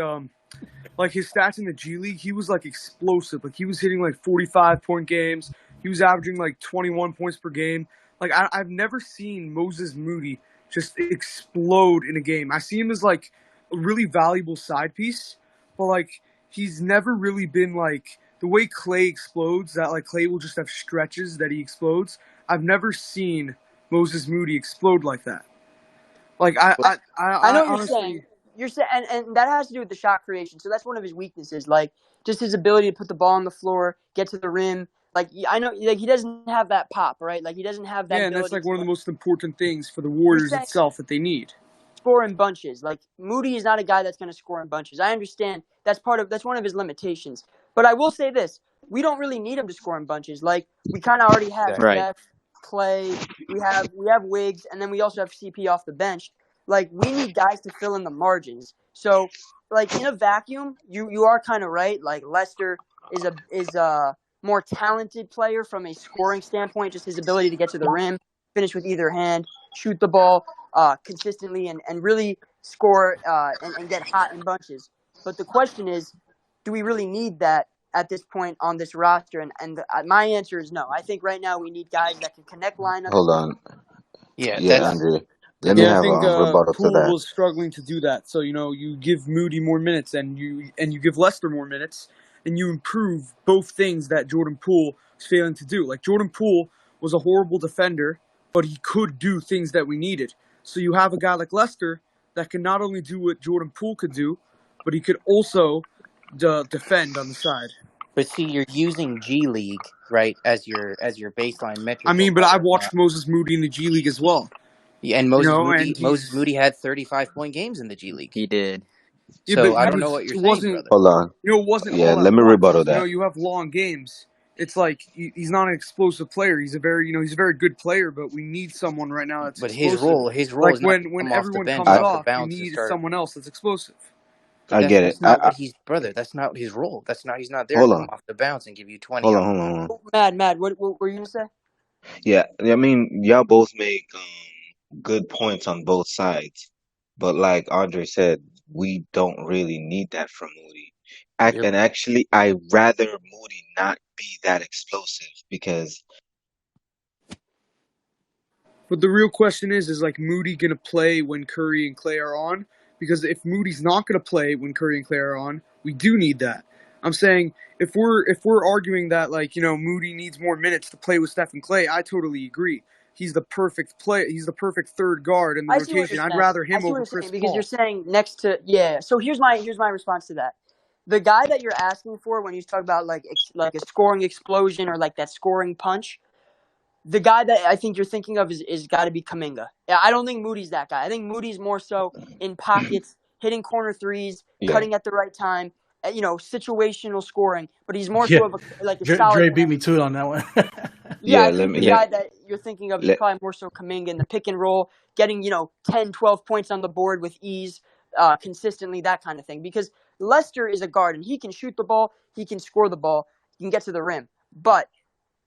his stats in the G League, he was like explosive. Like he was hitting like 45-point games. He was averaging like 21 points per game. Like I've never seen Moses Moody just explode in a game. I see him as like a really valuable side piece, but like he's never really been like the way Clay explodes. That like Clay will just have stretches that he explodes. I've never seen Moses Moody explode like that. Like I know what you're honestly, saying. You're saying, and that has to do with the shot creation. So that's one of his weaknesses, like just his ability to put the ball on the floor, get to the rim. Like I know, like he doesn't have that pop, right? Like he doesn't have that yeah, and that's ability like to. one of the Like, most important things for the you're Warriors saying itself that they need. score in bunches. Like Moody is not a guy that's going to score in bunches. I understand that's one of his limitations. But I will say this: we don't really need him to score in bunches. Like we kind of already have Exactly. Right. Steph, Clay, we have Wiggs, and then we also have CP off the bench. Like we need guys to fill in the margins. So like in a vacuum, you are kind of right. Like Lester is a more talented player from a scoring standpoint, just his ability to get to the rim, finish with either hand, shoot the ball consistently, and really score and get hot in bunches. But the question is, do we really need that at this point on this roster? And my answer is no. I think right now we need guys that can connect lineups. Hold on. Yeah, Yeah, that's Andre. Let me Yeah, I have think a rebuttal to Poole that. was struggling to do that. So you give Moody more minutes, and you give Lester more minutes, and you improve both things that Jordan Poole was failing to do. Like Jordan Poole was a horrible defender, but he could do things that we needed. So you have a guy like Lester that can not only do what Jordan Poole could do, but he could also defend on the side. but see, you're using G League, right, as your baseline metric. I mean, but I overall right watched Moses Moody in the G League as well. now. And You Moses know, Moody and he's had 35-point games in the G League. He did. yeah, So but I don't know what you're it saying, wasn't. brother. Hold on. It wasn't Yeah, all let at me once. rebuttal that. You have long games. It's like he's not an explosive player. He's a very good player, but we need someone right now that's But explosive. his role Like is not to when come off the everyone bench comes off the off, you bounce and need start. someone else that's explosive. But I get it. that's not what he's, brother. That's not his role. He's not there to Hold come on. off the bounce and give you 20. Hold on. Mad, what were you gonna say? Yeah, I mean, y'all both make good points on both sides, but like Andre said, we don't really need that from Moody. And actually, I rather Moody not be that explosive because But the real question is like Moody gonna play when Curry and Clay are on? Because if Moody's not gonna play when Curry and Clay are on, we do need that. I'm saying if we're arguing that like Moody needs more minutes to play with Steph and Clay, I totally agree. He's the perfect He's the perfect third guard in the I see what you're rotation. I'd saying. rather I him see what over you're Chris saying because you're Paul. saying next to So here's my response to that. The guy that you're asking for when you talk about like a scoring explosion or like that scoring punch, the guy that I think you're thinking of is got to be Kuminga. Yeah, I don't think Moody's that guy. I think Moody's more so in pockets, hitting corner threes, yeah, cutting at the right time, situational scoring. But he's more Yeah, so of a Dre, solid. Dre beat me to it on that one. Yeah, yeah. I Let think me the let guy that you're thinking of is let. probably more so Kuminga in the pick and roll, getting 10, 12 points on the board with ease, consistently, that kind of thing. Because Lester is a guard and he can shoot the ball, he can score the ball, he can get to the rim. But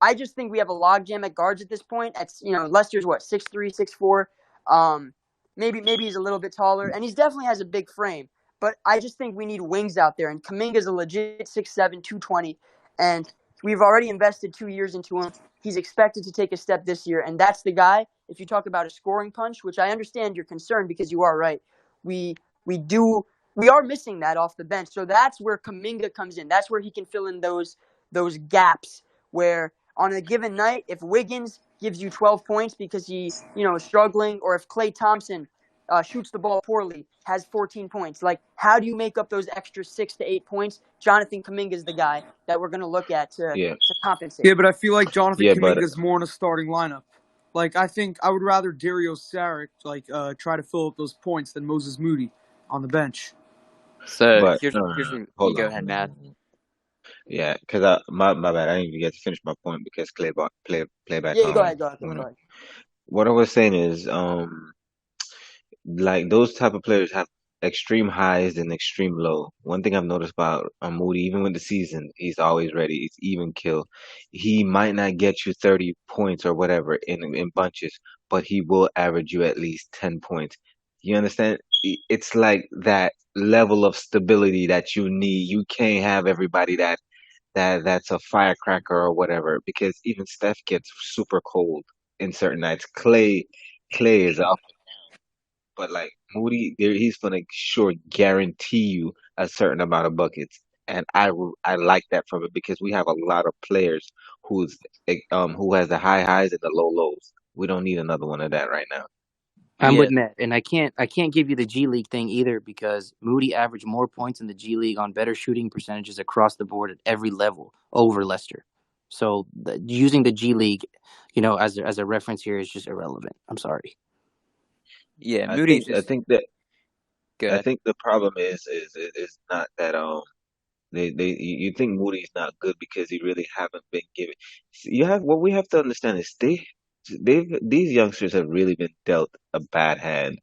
I just think we have a logjam at guards at this point. Lester's what 6'3", 6'4". Maybe he's a little bit taller, and he definitely has a big frame. But I just think we need wings out there, and Kuminga's a legit 6'7", 220, and we've already invested 2 years into him. He's expected to take a step this year, and that's the guy. If you talk about a scoring punch, which I understand you're concerned because you are right, we are missing that off the bench. So that's where Kuminga comes in. That's where he can fill in those gaps where on a given night, if Wiggins gives you 12 points because he is struggling, or if Klay Thompson shoots the ball poorly, has 14 points. Like, how do you make up those extra 6 to 8 points? Jonathan Kuminga is the guy that we're going to look at to Yeah, compensate. Yeah, but I feel like Jonathan yeah, but Kuminga's more in a starting lineup. Like I think I would rather Dario Saric try to fill up those points than Moses Moody. on the bench. So But here's no, no, here's no. what you Hold go on, ahead, hold Matt. on. Yeah, because my bad. I didn't even get to finish my point because playback Yeah, go ahead, go ahead, went go up. ahead. What I was saying is like those type of players have extreme highs and extreme low. One thing I've noticed about Moody, even with the season, he's always ready. He's even kill. He might not get you 30 points or whatever in bunches, but he will average you at least 10 points. You understand? It's like that level of stability that you need. You can't have everybody that's a firecracker or whatever because even Steph gets super cold in certain nights. Clay is up, but like Moody, there he's gonna sure guarantee you a certain amount of buckets, and I like that from it because we have a lot of players who has the high highs and the low lows. We don't need another one of that right now. I'm Yeah, with Matt, and I can't give you the G League thing either because Moody averaged more points in the G League on better shooting percentages across the board at every level over Lester. So using the G League, as a reference here is just irrelevant. I'm sorry. yeah. I Moody's think I just think that I good. think the problem is not that you think Moody's not good because he really haven't been given. You have what we have to understand is these youngsters have really been dealt a bad hand.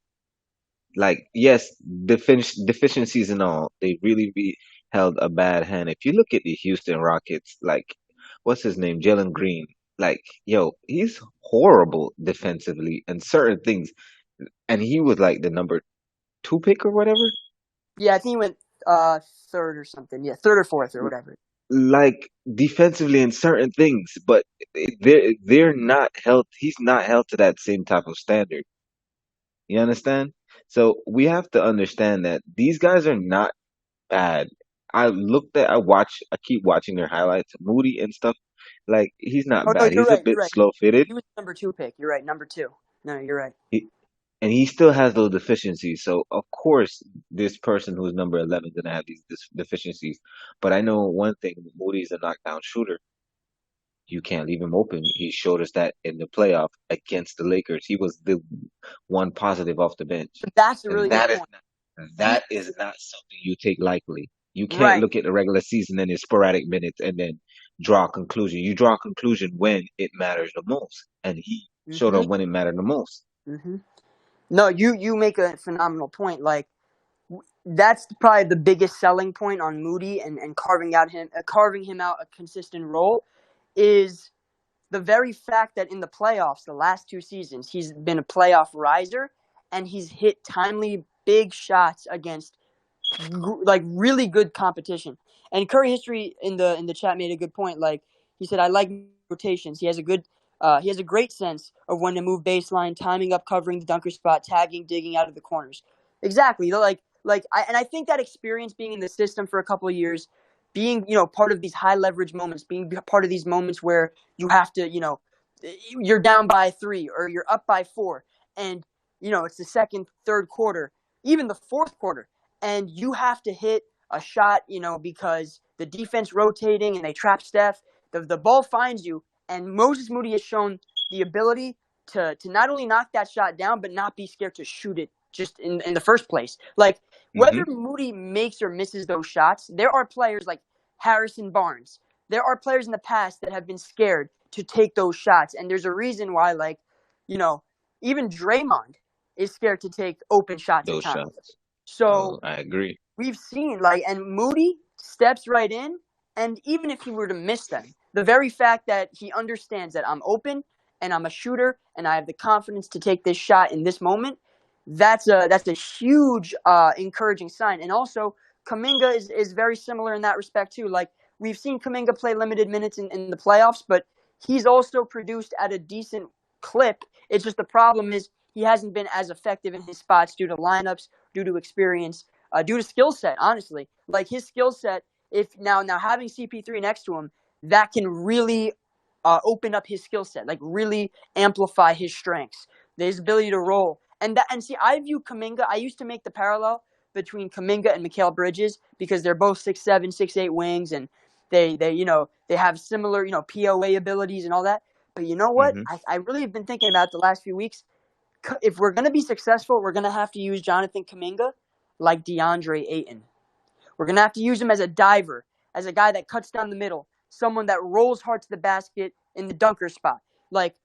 Like yes, deficiencies and all, they really be held a bad hand. If you look at the Houston Rockets, like what's his name, Jalen Green, like yo, he's horrible defensively and certain things, and he was like the number two pick or whatever. Yeah, I think he went third or something. Yeah, third or fourth or whatever. Like defensively in certain things, but they're not held. He's not held to that same type of standard. You understand? So we have to understand that these guys are not bad. I keep watching their highlights, Moody and stuff. Like he's not Oh no, bad. you're He's a right. You're bit right. slow-footed. He was number two pick. You're right, number two. No, you're right. He, and he still has those deficiencies. So of course, this person who's number 11 is gonna have these deficiencies. But I know one thing: Moody's a knockdown shooter. You can't leave him open. He showed us that in the playoff against the Lakers. He was the one positive off the bench. But that's a And really good point. He that is not something you take lightly. You can't right. look at the regular season and his sporadic minutes and then draw a conclusion. You draw a conclusion when it matters the most. And he showed Mhm. up when it mattered the most. Mhm. No, you make a phenomenal point. Like that's probably the biggest selling point on Moody and carving him out a consistent role is the very fact that in the playoffs, the last two seasons, he's been a playoff riser and he's hit timely big shots against like really good competition. And Curry History in the chat made a good point. Like he said, I like rotations. He has a great sense of when to move baseline, timing up, covering the dunker spot, tagging, digging out of the corners. Exactly. I think that experience being in the system for a couple of years, being part of these high leverage moments, being part of these moments where you have to you're down by 3 or you're up by 4, and it's the second, third quarter, even the fourth quarter, and you have to hit a shot, because the defense rotating and they trap Steph. The ball finds you, and Moses Moody has shown the ability to not only knock that shot down, but not be scared to shoot it just in the first place. Like, whether Hmm. Moody makes or misses those shots, there are players like Harrison Barnes. There are players in the past that have been scared to take those shots, and there's a reason why, like, you know, even Draymond is scared to take open shots at Those times. shots. So I agree. we've seen and Moody steps right in, and even if he were to miss them, the very fact that he understands that I'm open and I'm a shooter and I have the confidence to take this shot in this moment, that's a huge encouraging sign. And also Kaminga is very similar in that respect too. Like, we've seen Kaminga play limited minutes in the playoffs, but he's also produced at a decent clip. It's just the problem is he hasn't been as effective in his spots due to lineups, due to experience, due to skill set. Honestly, like his skill set, if now having CP3 next to him, that can really open up his skill set, like really amplify his strengths, his ability to roll. And see, I view Kaminga. I used to make the parallel between Kaminga and Mikal Bridges because they're both 6'7", 6'8" wings, and they have similar POA abilities and all that. But you know what? Hmm. I really have been thinking about the last few weeks. If we're going to be successful, we're going to have to use Jonathan Kaminga like DeAndre Ayton. We're going to have to use him as a diver, as a guy that cuts down the middle, someone that rolls hard to the basket in the dunker spot. Like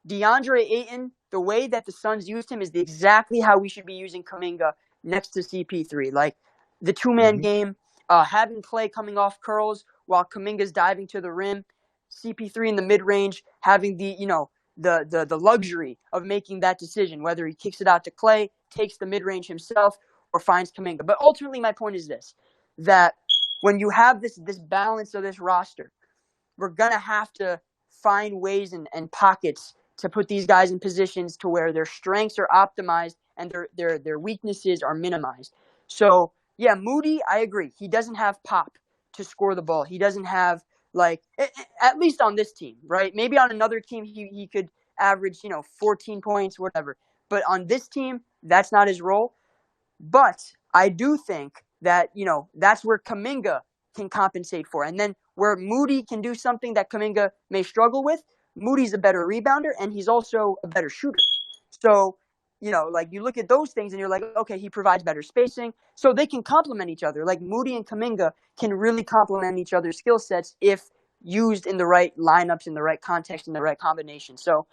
DeAndre Ayton, the way that the Suns used him is exactly how we should be using Kuminga next to CP3. Like the two-man Hmm. game, having Clay coming off curls while Kuminga's diving to the rim, CP3 in the mid-range having the luxury of making that decision, whether he kicks it out to Clay, takes the mid-range himself, or finds Kuminga. But ultimately, my point is this, that when you have this balance of this roster, we're going to have to find ways and pockets to put these guys in positions to where their strengths are optimized and their weaknesses are minimized. So, yeah, Moody, I agree. He doesn't have pop to score the ball. He doesn't have, like, at least on this team, right? Maybe on another team he could average, 14 points, whatever. But on this team, that's not his role. But I do think that, that's where Kuminga can compensate for. And then where Moody can do something that Kuminga may struggle with, Moody's a better rebounder and he's also a better shooter. So, like you look at those things and you're like, okay, he provides better spacing. So they can complement each other. Like Moody and Kuminga can really complement each other's skill sets if used in the right lineups, in the right context, in the right combination. So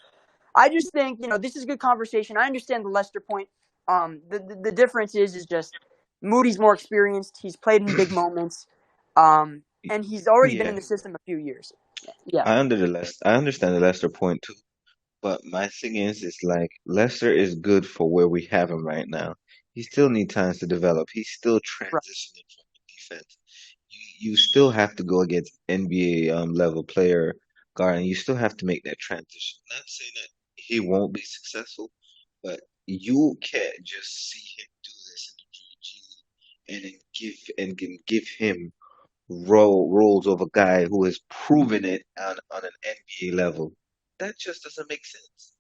I just think, this is a good conversation. I understand the Lester point. The difference is just Moody's more experienced. He's played in big moments, and he's already been in Yeah, the system a few years. Yeah, I understand the Lester point too. But my thing is like Lester is good for where we have him right now. He still needs time to develop. He's still right. transitioning from defense. You still have to go against NBA level player guard, and you still have to make that transition. Not saying that he won't be successful, but you can't just see him do this in the G League and then give him roles of a guy who has proven it on an NBA level. That just doesn't make sense.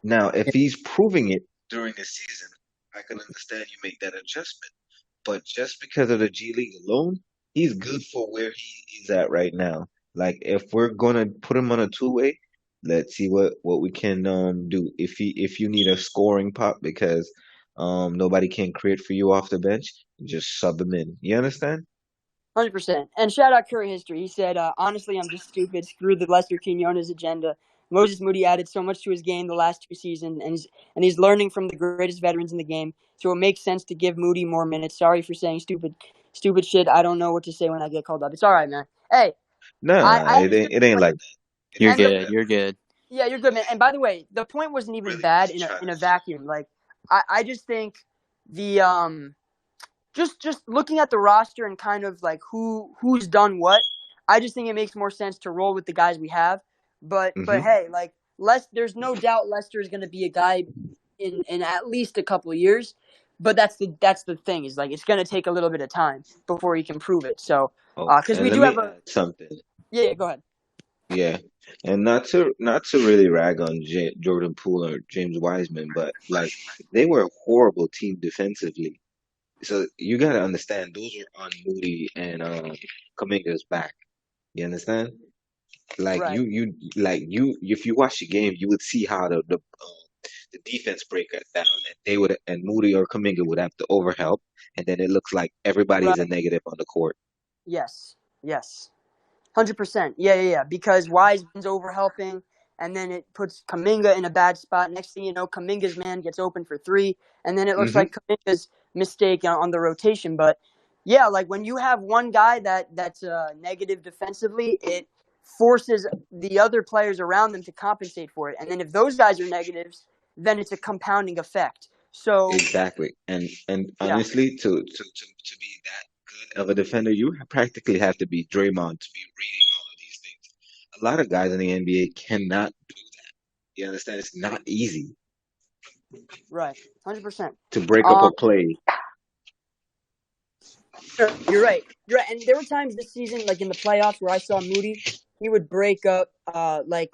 Now, if he's proving it during the season, I can understand you make that adjustment. But just because of the G League alone, he's good for where he's at right now. Like if we're gonna put him on a two-way, let's see what we can do. If you need a scoring pop because nobody can create for you off the bench, just sub him in. You understand? 100%. And shout out Curry History. He said, honestly, I'm just stupid. Screw the Lester Quinones agenda. Moses Moody added so much to his game the last two seasons, and he's learning from the greatest veterans in the game. So it makes sense to give Moody more minutes. Sorry for saying stupid shit. I don't know what to say when I get called up. It's all right, man. Hey, Nah, I understand it the ain't point. like that. It You're ain't And like good. that. You're good. yeah, you're good, man. And by the way, the point wasn't even Really, bad he's in a trash. vacuum. Like, I just think the just looking at the roster and kind of like who's done what, I just think it makes more sense to roll with the guys we have. But Hmm. hey, like there's no doubt Lester is going to be a guy in at least a couple of years. But that's the thing is like it's going to take a little bit of time before he can prove it. So Oh, because and we let do me have a add something. yeah, go ahead. Yeah, and not to really rag on Jordan Poole or James Wiseman, but like they were a horrible team defensively. So you gotta understand those are on Moody and Kuminga's back. You understand? Like Right, you if you watch the game, you would see how the defense break it down, and they would and Moody or Kuminga would have to overhelp, and then it looks like everybody is a right, negative on the court. yes. 100%. Yeah. Because Wiseman's over helping, and then it puts Kaminga in a bad spot. Next thing you know, Kaminga's man gets open for three, and then it looks Hmm. like Kaminga's mistake on the rotation. But yeah, like when you have one guy that's negative defensively, it forces the other players around them to compensate for it. And then if those guys are negatives, then it's a compounding effect. So Exactly. And yeah, honestly, to be that good of a defender, you practically have to be Draymond to be reading all of these things. A lot of guys in the NBA cannot do that. You understand? It's not easy right, 100%. to break up Um, a play. You're right. You're right. And there were times this season, like in the playoffs, where I saw Moody. He would break up, like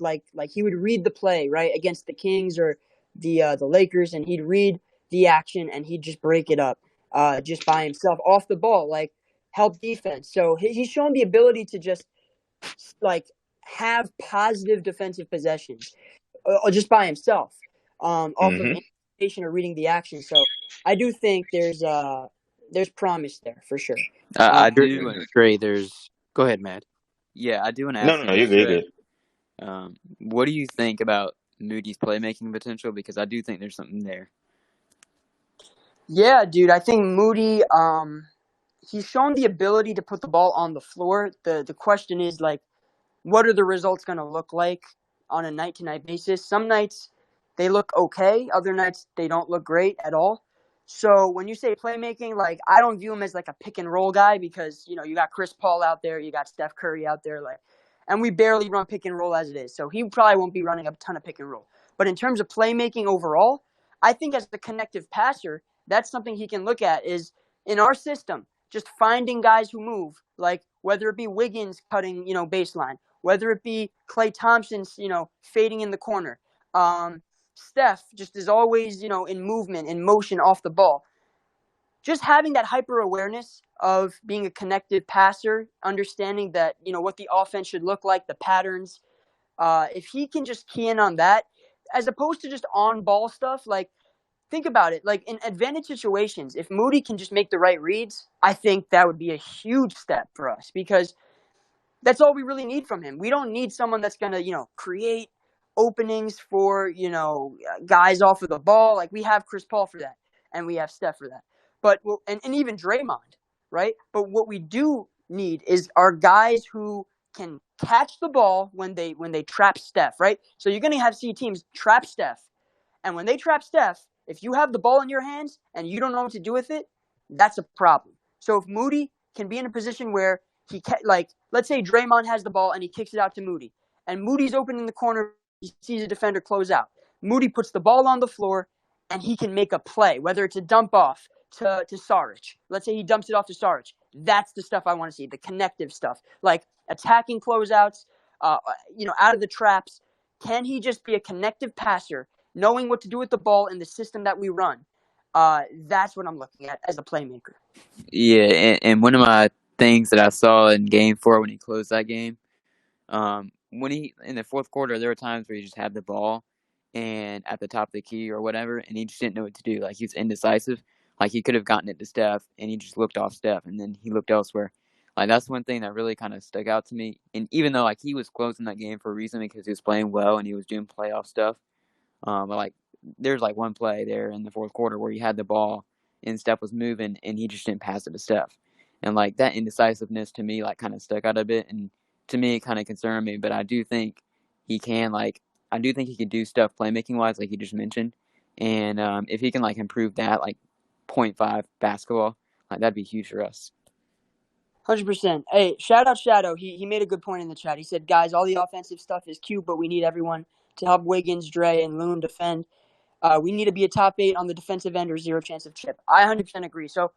he would read the play right against the Kings or the Lakers, and he'd read the action and he'd just break it up, just by himself off the ball, like help defense. So he's shown the ability to just like have positive defensive possessions, just by himself, off of Hmm. anticipation or reading the action. So I do think there's promise there for sure. I Um, do. Trey, there's. Go ahead, Matt. Yeah, I do want to No, ask no, you no, this, you're good, you're Trey. good. What do you think about Moody's playmaking potential? Because I do think there's something there. yeah, dude, I think Moody. He's shown the ability to put the ball on the floor. The question is like, what are the results going to look like on a night to night basis? Some nights they look okay, other nights they don't look great at all. So when you say playmaking, like I don't view him as like a pick and roll guy because you got Chris Paul out there, you got Steph Curry out there, like, and we barely run pick and roll as it is. So he probably won't be running a ton of pick and roll. But in terms of playmaking overall, I think as a connective passer, that's something he can look at is in our system, just finding guys who move, like whether it be Wiggins cutting, baseline, whether it be Klay Thompson's, fading in the corner. Steph just is always, in movement, in motion off the ball. Just having that hyper awareness of being a connected passer, understanding that, what the offense should look like, the patterns. If he can just key in on that, as opposed to just on ball stuff, like think about it. Like in advantage situations, if Moody can just make the right reads, I think that would be a huge step for us because that's all we really need from him. We don't need someone that's going to, create openings for, guys off of the ball. Like we have Chris Paul for that and we have Steph for that. But and even Draymond, right? But what we do need is our guys who can catch the ball when they trap Steph, right? So you're going to see teams trap Steph. And when they trap Steph, if you have the ball in your hands and you don't know what to do with it, that's a problem. So if Moody can be in a position where like, let's say Draymond has the ball and he kicks it out to Moody, and Moody's open in the corner, he sees a defender close out. Moody puts the ball on the floor and he can make a play, whether it's a dump off to Saric. Let's say he dumps it off to Saric. That's the stuff I want to see, the connective stuff, like attacking closeouts, out of the traps. Can he just be a connective passer, knowing what to do with the ball in the system that we run? That's what I'm looking at as a playmaker. Yeah, and one of my things that I saw in Game 4 when he closed that game, when he in the fourth quarter, there were times where he just had the ball and at the top of the key or whatever, and he just didn't know what to do. Like he was indecisive. Like he could have gotten it to Steph, and he just looked off Steph, and then he looked elsewhere. Like that's one thing that really kind of stuck out to me. And even though like he was closing that game for a reason because he was playing well and he was doing playoff stuff, but like there's like one play there in the fourth quarter where he had the ball and Steph was moving and he just didn't pass it to Steph. And like that indecisiveness to me like kind of stuck out a bit, and to me it kind of concerned me. But I do think he can he can do stuff playmaking wise like you just mentioned. And if he can like improve that like 0.5 basketball, like that'd be huge for us. 100%. Hey, shout out Shadow. He made a good point in the chat. He said, guys, all the offensive stuff is cute, but we need everyone to help Wiggins, Dre, and Loon defend. We need to be a top 8 on the defensive end or zero chance of chip. I 100% agree. So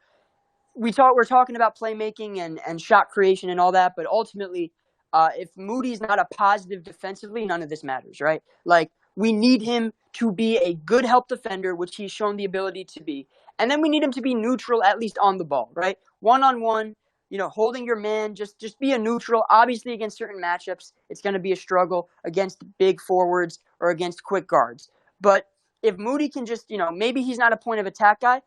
we're talking about playmaking and shot creation and all that, but ultimately, if Moody's not a positive defensively, none of this matters, right? Like, we need him to be a good help defender, which he's shown the ability to be. And then we need him to be neutral, at least on the ball, right? One-on-one, holding your man, just be a neutral. Obviously, against certain matchups, it's going to be a struggle against big forwards or against quick guards. But if Moody can just, maybe he's not a point of attack guy,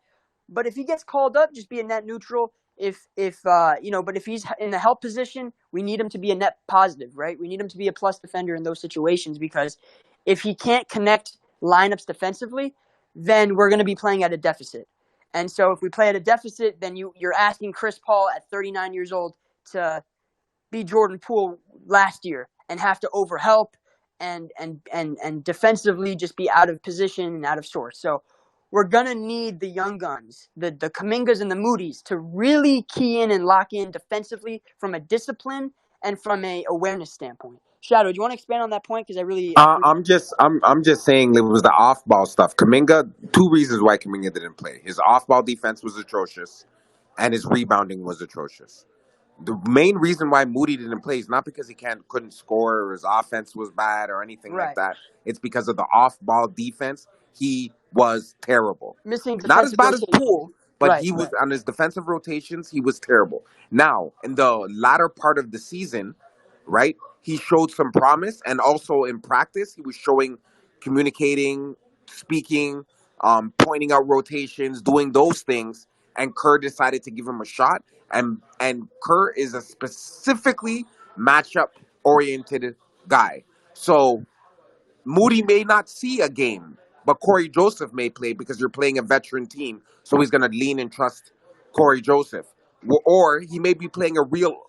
but if he gets called up, just be a net neutral. But if he's in the help position, we need him to be a net positive, right? We need him to be a plus defender in those situations because if he can't connect lineups defensively, then we're going to be playing at a deficit. And so if we play at a deficit, then you're asking Chris Paul at 39 years old to be Jordan Poole last year and have to overhelp and defensively just be out of position and out of sorts. So we're going to need the young guns, the Kumingas and the Moody's to really key in and lock in defensively from a discipline and from a awareness standpoint. Shadow, do you want to expand on that point? Because I'm just saying it was the off ball stuff. Kaminga, two reasons why Kaminga didn't play. His off ball defense was atrocious, and his rebounding was atrocious. The main reason why Moody didn't play is not because he couldn't score or his offense was bad or anything like right. that. It's because of the off ball defense. He was terrible. Missing Not as defensive bad as rotation. Poole, but Right. he was on his defensive rotations. He was terrible. Now in the latter part of the season, right? He showed some promise, and also in practice, he was showing communicating, speaking, pointing out rotations, doing those things, and Kerr decided to give him a shot. And Kerr is a specifically matchup oriented guy. So Moody may not see a game, but Corey Joseph may play because you're playing a veteran team, so he's going to lean and trust Corey Joseph. Or he may be playing a real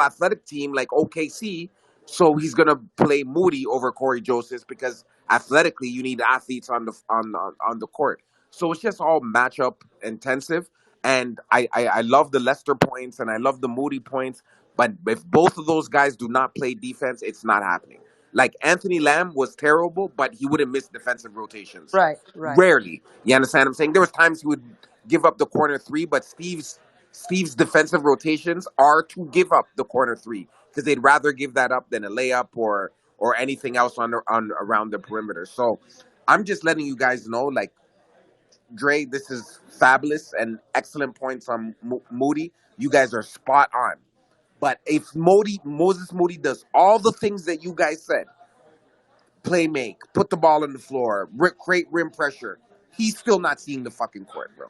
athletic team like OKC, so he's going to play Moody over Corey Joseph because athletically you need athletes on the court. So it's just all matchup intensive. And I love the Lester points and I love the Moody points, but if both of those guys do not play defense, it's not happening. Like Anthony Lamb was terrible, but he wouldn't miss defensive rotations. Right, right. Rarely. You understand what I'm saying? There was times he would give up the corner three, but Steve's defensive rotations are to give up the corner three because they'd rather give that up than a layup or anything else on around the perimeter. So I'm just letting you guys know, like, Dre, this is fabulous and excellent points on Moody. You guys are spot on. But if Moses Moody does all the things that you guys said, play make, put the ball on the floor, create rim pressure, he's still not seeing the fucking court, bro.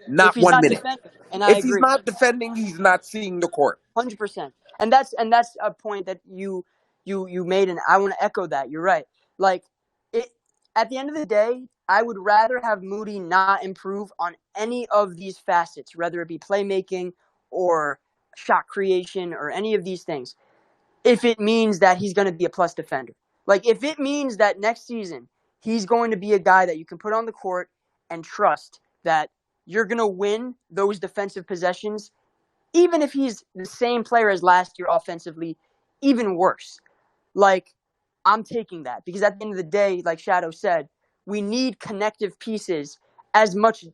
If Not he's one not minute. defending, and I If he's agree. not defending, he's not seeing the court. 100%. And that's a point that you made, and I want to echo that. You're right. Like, it at the end of the day, I would rather have Moody not improve on any of these facets, whether it be playmaking or shot creation or any of these things, if it means that he's going to be a plus defender. Like, if it means that next season he's going to be a guy that you can put on the court and trust that you're going to win those defensive possessions, even if he's the same player as last year offensively, even worse. Like, I'm taking that because at the end of the day, like Shadow said, we need connective pieces as much,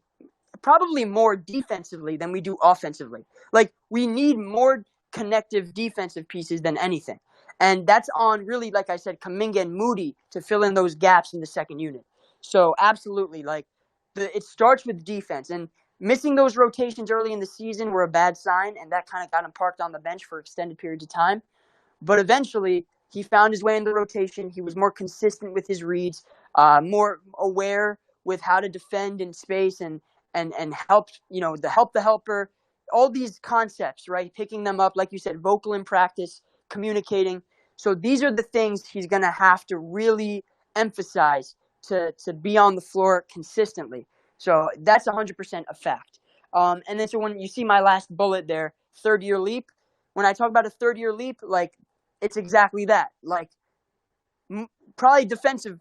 probably more defensively than we do offensively. Like, we need more connective defensive pieces than anything. And that's on, really, like I said, Kuminga and Moody to fill in those gaps in the second unit. So absolutely, like, it starts with defense. And missing those rotations early in the season were a bad sign, and that kind of got him parked on the bench for extended periods of time. But eventually, he found his way in the rotation. He was more consistent with his reads, more aware with how to defend in space and help, the helper, all these concepts, right? Picking them up, like you said, vocal in practice, communicating. So these are the things he's going to have to really emphasize to be on the floor consistently. So that's 100% a fact. And then so when you see my last bullet there, third year leap, when I talk about a third year leap, like, it's exactly that. Like, probably defensive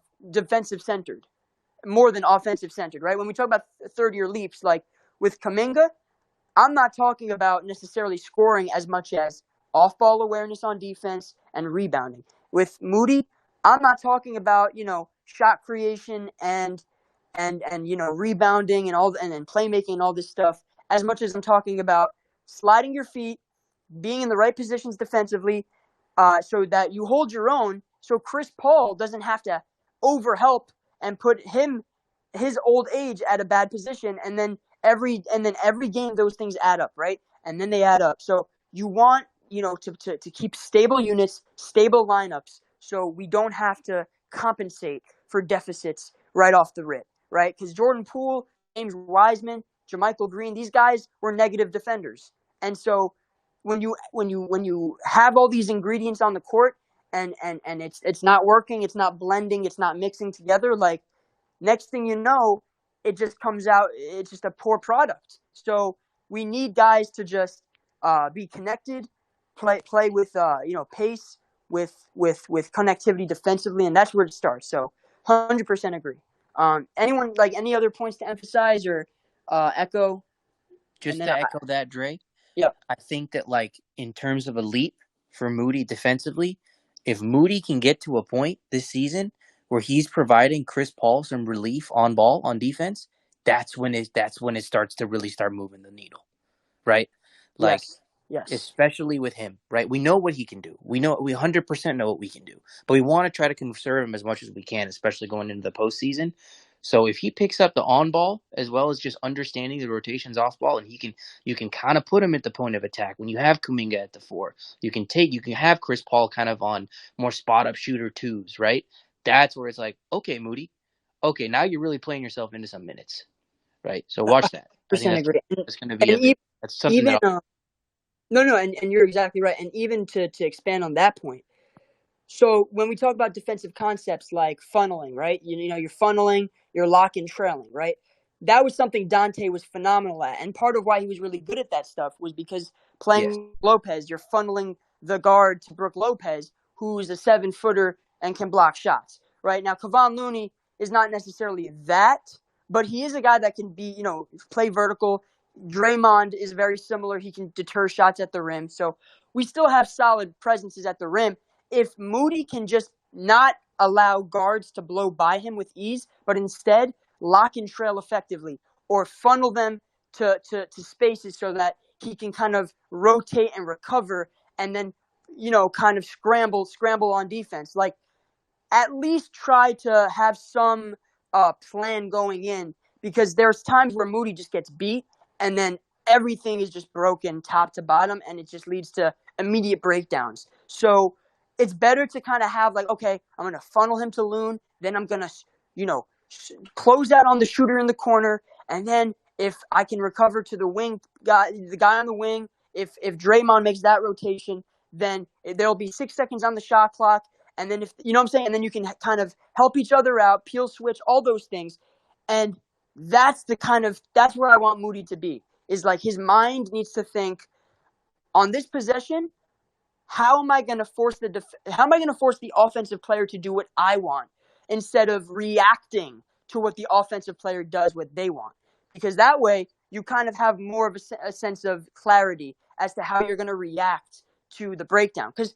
centered more than offensive centered, right? When we talk about third year leaps, like with Kuminga, I'm not talking about necessarily scoring as much as off ball awareness on defense and rebounding. With Moody, I'm not talking about, shot creation and rebounding and playmaking and all this stuff as much as I'm talking about sliding your feet, being in the right positions defensively, so that you hold your own, so Chris Paul doesn't have to overhelp and put his old age at a bad position, and then every game those things add up, right? And then they add up. So you want, to keep stable units, stable lineups, so we don't have to compensate for deficits right off the rip, right? Because Jordan Poole, James Wiseman, JaMychal Green, these guys were negative defenders, and so when you have all these ingredients on the court and it's not working, it's not blending, it's not mixing together, like, next thing you know, it just comes out, it's just a poor product. So we need guys to just be connected, play with pace, with connectivity defensively, and that's where it starts. So 100% agree. Anyone, like, any other points to emphasize or echo? Just to echo that, Dre. Yeah. I think that, like, in terms of a leap for Moody defensively, if Moody can get to a point this season where he's providing Chris Paul some relief on ball on defense, that's when it starts to really start moving the needle, right? Like, yes, especially with him, right? We know what he can do. We 100% know what we can do, but we want to try to conserve him as much as we can, especially going into the postseason. So if he picks up the on ball as well as just understanding the rotations off ball, and you can kind of put him at the point of attack when you have Kuminga at the 4. You can have Chris Paul kind of on more spot up shooter 2s, right? That's where it's like, okay, Moody, okay, now you're really playing yourself into some minutes, right? So watch that. I think 100% agree. that's going to be And that's something even that no, and you're exactly right. And even to expand on that point, so when we talk about defensive concepts like funneling, right? You know, you're funneling, you're lock and trailing, right? That was something Dante was phenomenal at. And part of why he was really good at that stuff was because yes, playing Lopez, you're funneling the guard to Brooke Lopez, who's a 7-footer and can block shots, right? Now, Kevon Looney is not necessarily that, but he is a guy that can be, play vertical. Draymond is very similar. He can deter shots at the rim. So we still have solid presences at the rim. If Moody can just not allow guards to blow by him with ease, but instead lock and trail effectively or funnel them to spaces so that he can kind of rotate and recover and then, kind of scramble on defense. Like, at least try to have some plan going in, because there's times where Moody just gets beat and then everything is just broken top to bottom and it just leads to immediate breakdowns. So it's better to kind of have like, okay, I'm going to funnel him to Loon, then I'm going to, close out on the shooter in the corner, and then if I can recover to the wing guy, the guy on the wing, if Draymond makes that rotation, then there'll be 6 seconds on the shot clock. And then if you know what I'm saying, and then you can kind of help each other out, peel switch, all those things. And that's where I want Moody to be. Is like his mind needs to think on this possession, how am I going to force the offensive player to do what I want instead of reacting to what the offensive player does what they want? Because that way you kind of have more of a sense of clarity as to how you're going to react to the breakdown. Because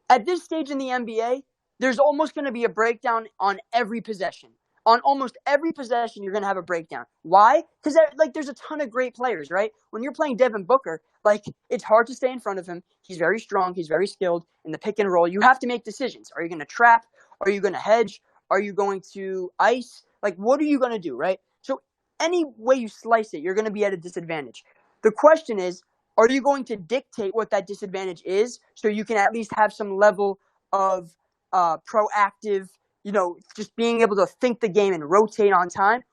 at this stage in the NBA, there's almost going to be a breakdown on every possession. On almost every possession, you're going to have a breakdown. Why? Because there's a ton of great players, right? When you're playing Devin Booker, it's hard to stay in front of him. He's very strong. He's very skilled in the pick and roll. You have to make decisions. Are you going to trap? Are you going to hedge? Are you going to ice? What are you going to do, right? So any way you slice it, you're going to be at a disadvantage. The question is, are you going to dictate what that disadvantage is so you can at least have some level of proactive, just being able to think the game and rotate on time?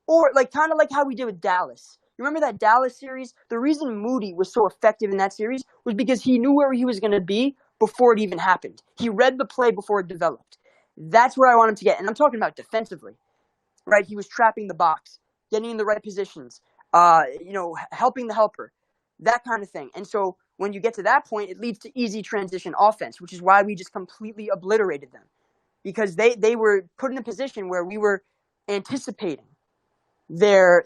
Or kind of like how we did with Dallas. You remember that Dallas series? The reason Moody was so effective in that series was because he knew where he was going to be before it even happened. He read the play before it developed. That's where I want him to get. And I'm talking about defensively, right? He was trapping the box, getting in the right positions, helping the helper, that kind of thing. And so when you get to that point, it leads to easy transition offense, which is why we just completely obliterated them, because they were put in a position where we were anticipating their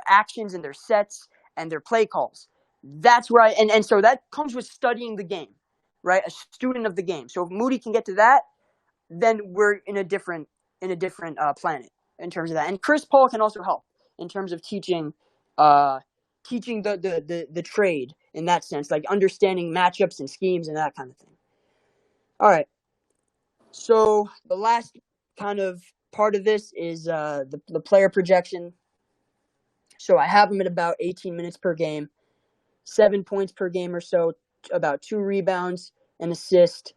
actions and their sets and their play calls. That's where and so that comes with studying the game, right? A student of the game. So if Moody can get to that, then we're in a different planet in terms of that. And Chris Paul can also help in terms of teaching the trade in that sense, like understanding matchups and schemes and that kind of thing. All right. So the last kind of part of this is the player projection. So I have him at about 18 minutes per game, 7 points per game or so, about 2 rebounds, an assist,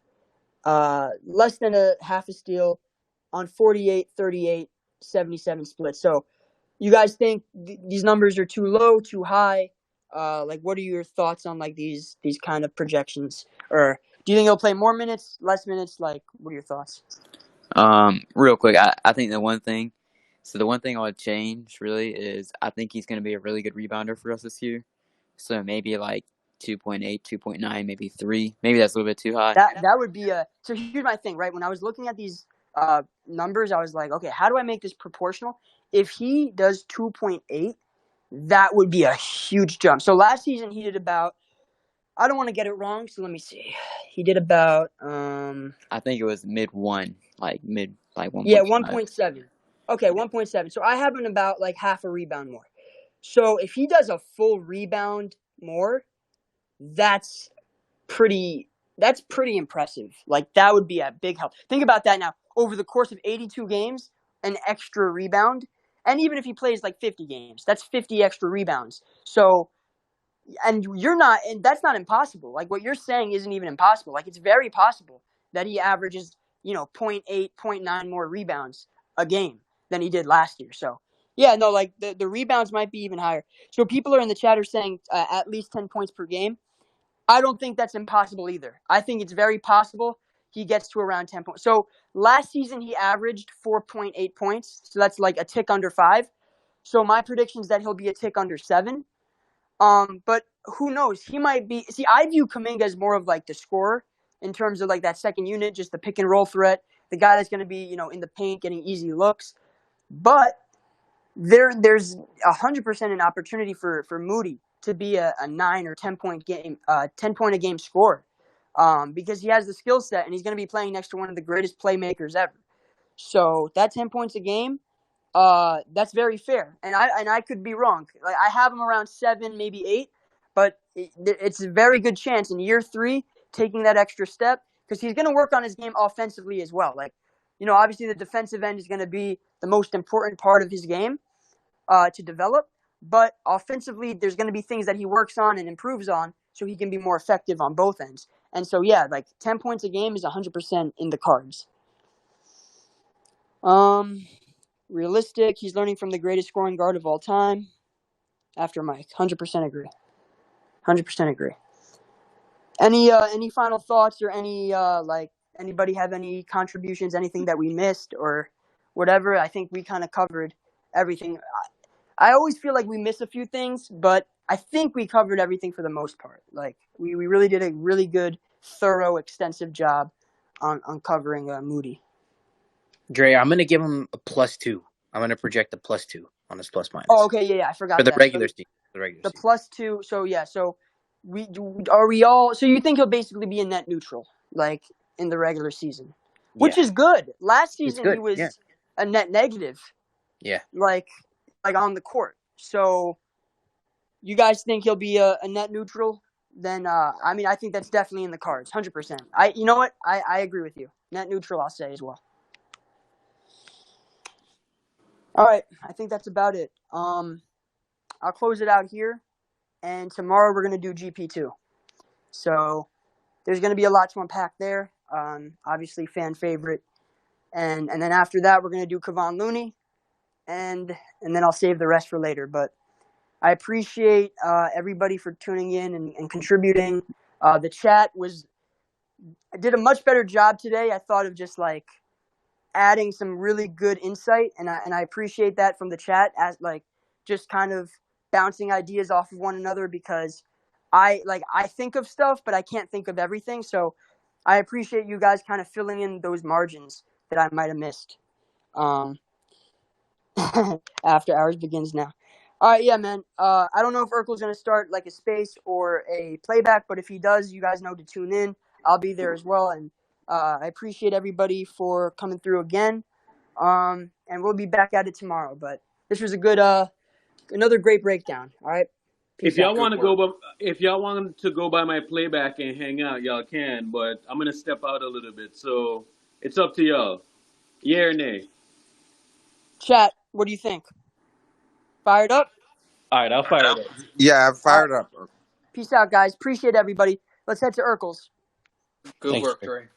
less than a half a steal on 48, 38, 77 split. So you guys think these numbers are too low, too high? What are your thoughts on these kind of projections? Or do you think he'll play more minutes, less minutes? What are your thoughts? Real quick, I think the one thing I would change really is I think he's going to be a really good rebounder for us this year. So maybe 2.8, 2.9, maybe 3. Maybe that's a little bit too high. That would be so here's my thing, right? When I was looking at these numbers, I was like, okay, how do I make this proportional? If he does 2.8, that would be a huge jump. So last season he did about, I don't want to get it wrong, so let me see. He did about I think it was mid 1, mid 1.5. Yeah, 1.7. Okay, 1.7. So I have him about half a rebound more. So if he does a full rebound more, that's pretty impressive. That would be a big help. Think about that now. Over the course of 82 games, an extra rebound. And even if he plays 50 games, that's 50 extra rebounds. So, and that's not impossible. What you're saying isn't even impossible. It's very possible that he averages, 0.8, 0.9 more rebounds a game. than he did last year. So yeah, no, like the rebounds might be even higher. So people are in the chat are saying at least 10 points per game. I don't think that's impossible either. I think it's very possible he gets to around 10 points. So last season he averaged 4.8 points. So that's like a tick under 5. So my prediction is that he'll be a tick under 7. But who knows? He might be. See, I view Kuminga as more of like the scorer in terms of like that second unit, just the pick and roll threat, the guy that's going to be, in the paint, getting easy looks. But there's 100% an opportunity for Moody to be a 9 or 10 point game, 10 point a game scorer, because he has the skill set and he's going to be playing next to one of the greatest playmakers ever. So that 10 points a game, that's very fair, and I could be wrong. Like I have him around 7, maybe 8, but it's a very good chance in year 3 taking that extra step because he's going to work on his game offensively as well. Like, obviously the defensive end is going to be the most important part of his game to develop, but offensively there's going to be things that he works on and improves on so he can be more effective on both ends. And so yeah, like 10 points a game is 100% in the cards. Realistic. He's learning from the greatest scoring guard of all time. After Mike, 100% agree. 100% agree. Any final thoughts or anybody have any contributions? Anything that we missed or whatever? I think we kind of covered everything. I always feel like we miss a few things, but I think we covered everything for the most part. Like we really did a really good, thorough, extensive job on covering Moody. Dre, I'm gonna give him a +2. I'm gonna project a +2 on his plus minus. Oh, okay, yeah, I forgot for the that. regular season. The +2. So yeah, so we all? So you think he'll basically be a net neutral, like in the regular season, which is good. Last season he was a net negative. Yeah, like on the court. So you guys think he'll be a net neutral? Then I mean I think that's definitely in the cards, 100%. You know what? I agree with you. Net neutral, I'll say as well. All right, I think that's about it. I'll close it out here, and tomorrow we're going to do GP2. So there's going to be a lot to unpack there. Obviously, fan favorite. And then after that, we're going to do Kevon Looney, and then I'll save the rest for later. But I appreciate everybody for tuning in and contributing. The chat did a much better job today. I thought of just like adding some really good insight, and I appreciate that from the chat as like just kind of bouncing ideas off of one another because I think of stuff, but I can't think of everything. So I appreciate you guys kind of filling in those margins that I might have missed. After hours begins now. All right, yeah, man. I don't know if Urkel's going to start like a space or a playback, but if he does, you guys know to tune in. I'll be there as well, and I appreciate everybody for coming through again. And we'll be back at it tomorrow. But this was a good, another great breakdown. All right. If y'all want to go by my playback and hang out, y'all can. But I'm gonna step out a little bit, so it's up to y'all. Yeah or nay? Chat, what do you think? Fired up? All right, I'll fire it up. Yeah, fired up. Peace out, guys. Appreciate everybody. Let's head to Urkel's. Good work, Dre.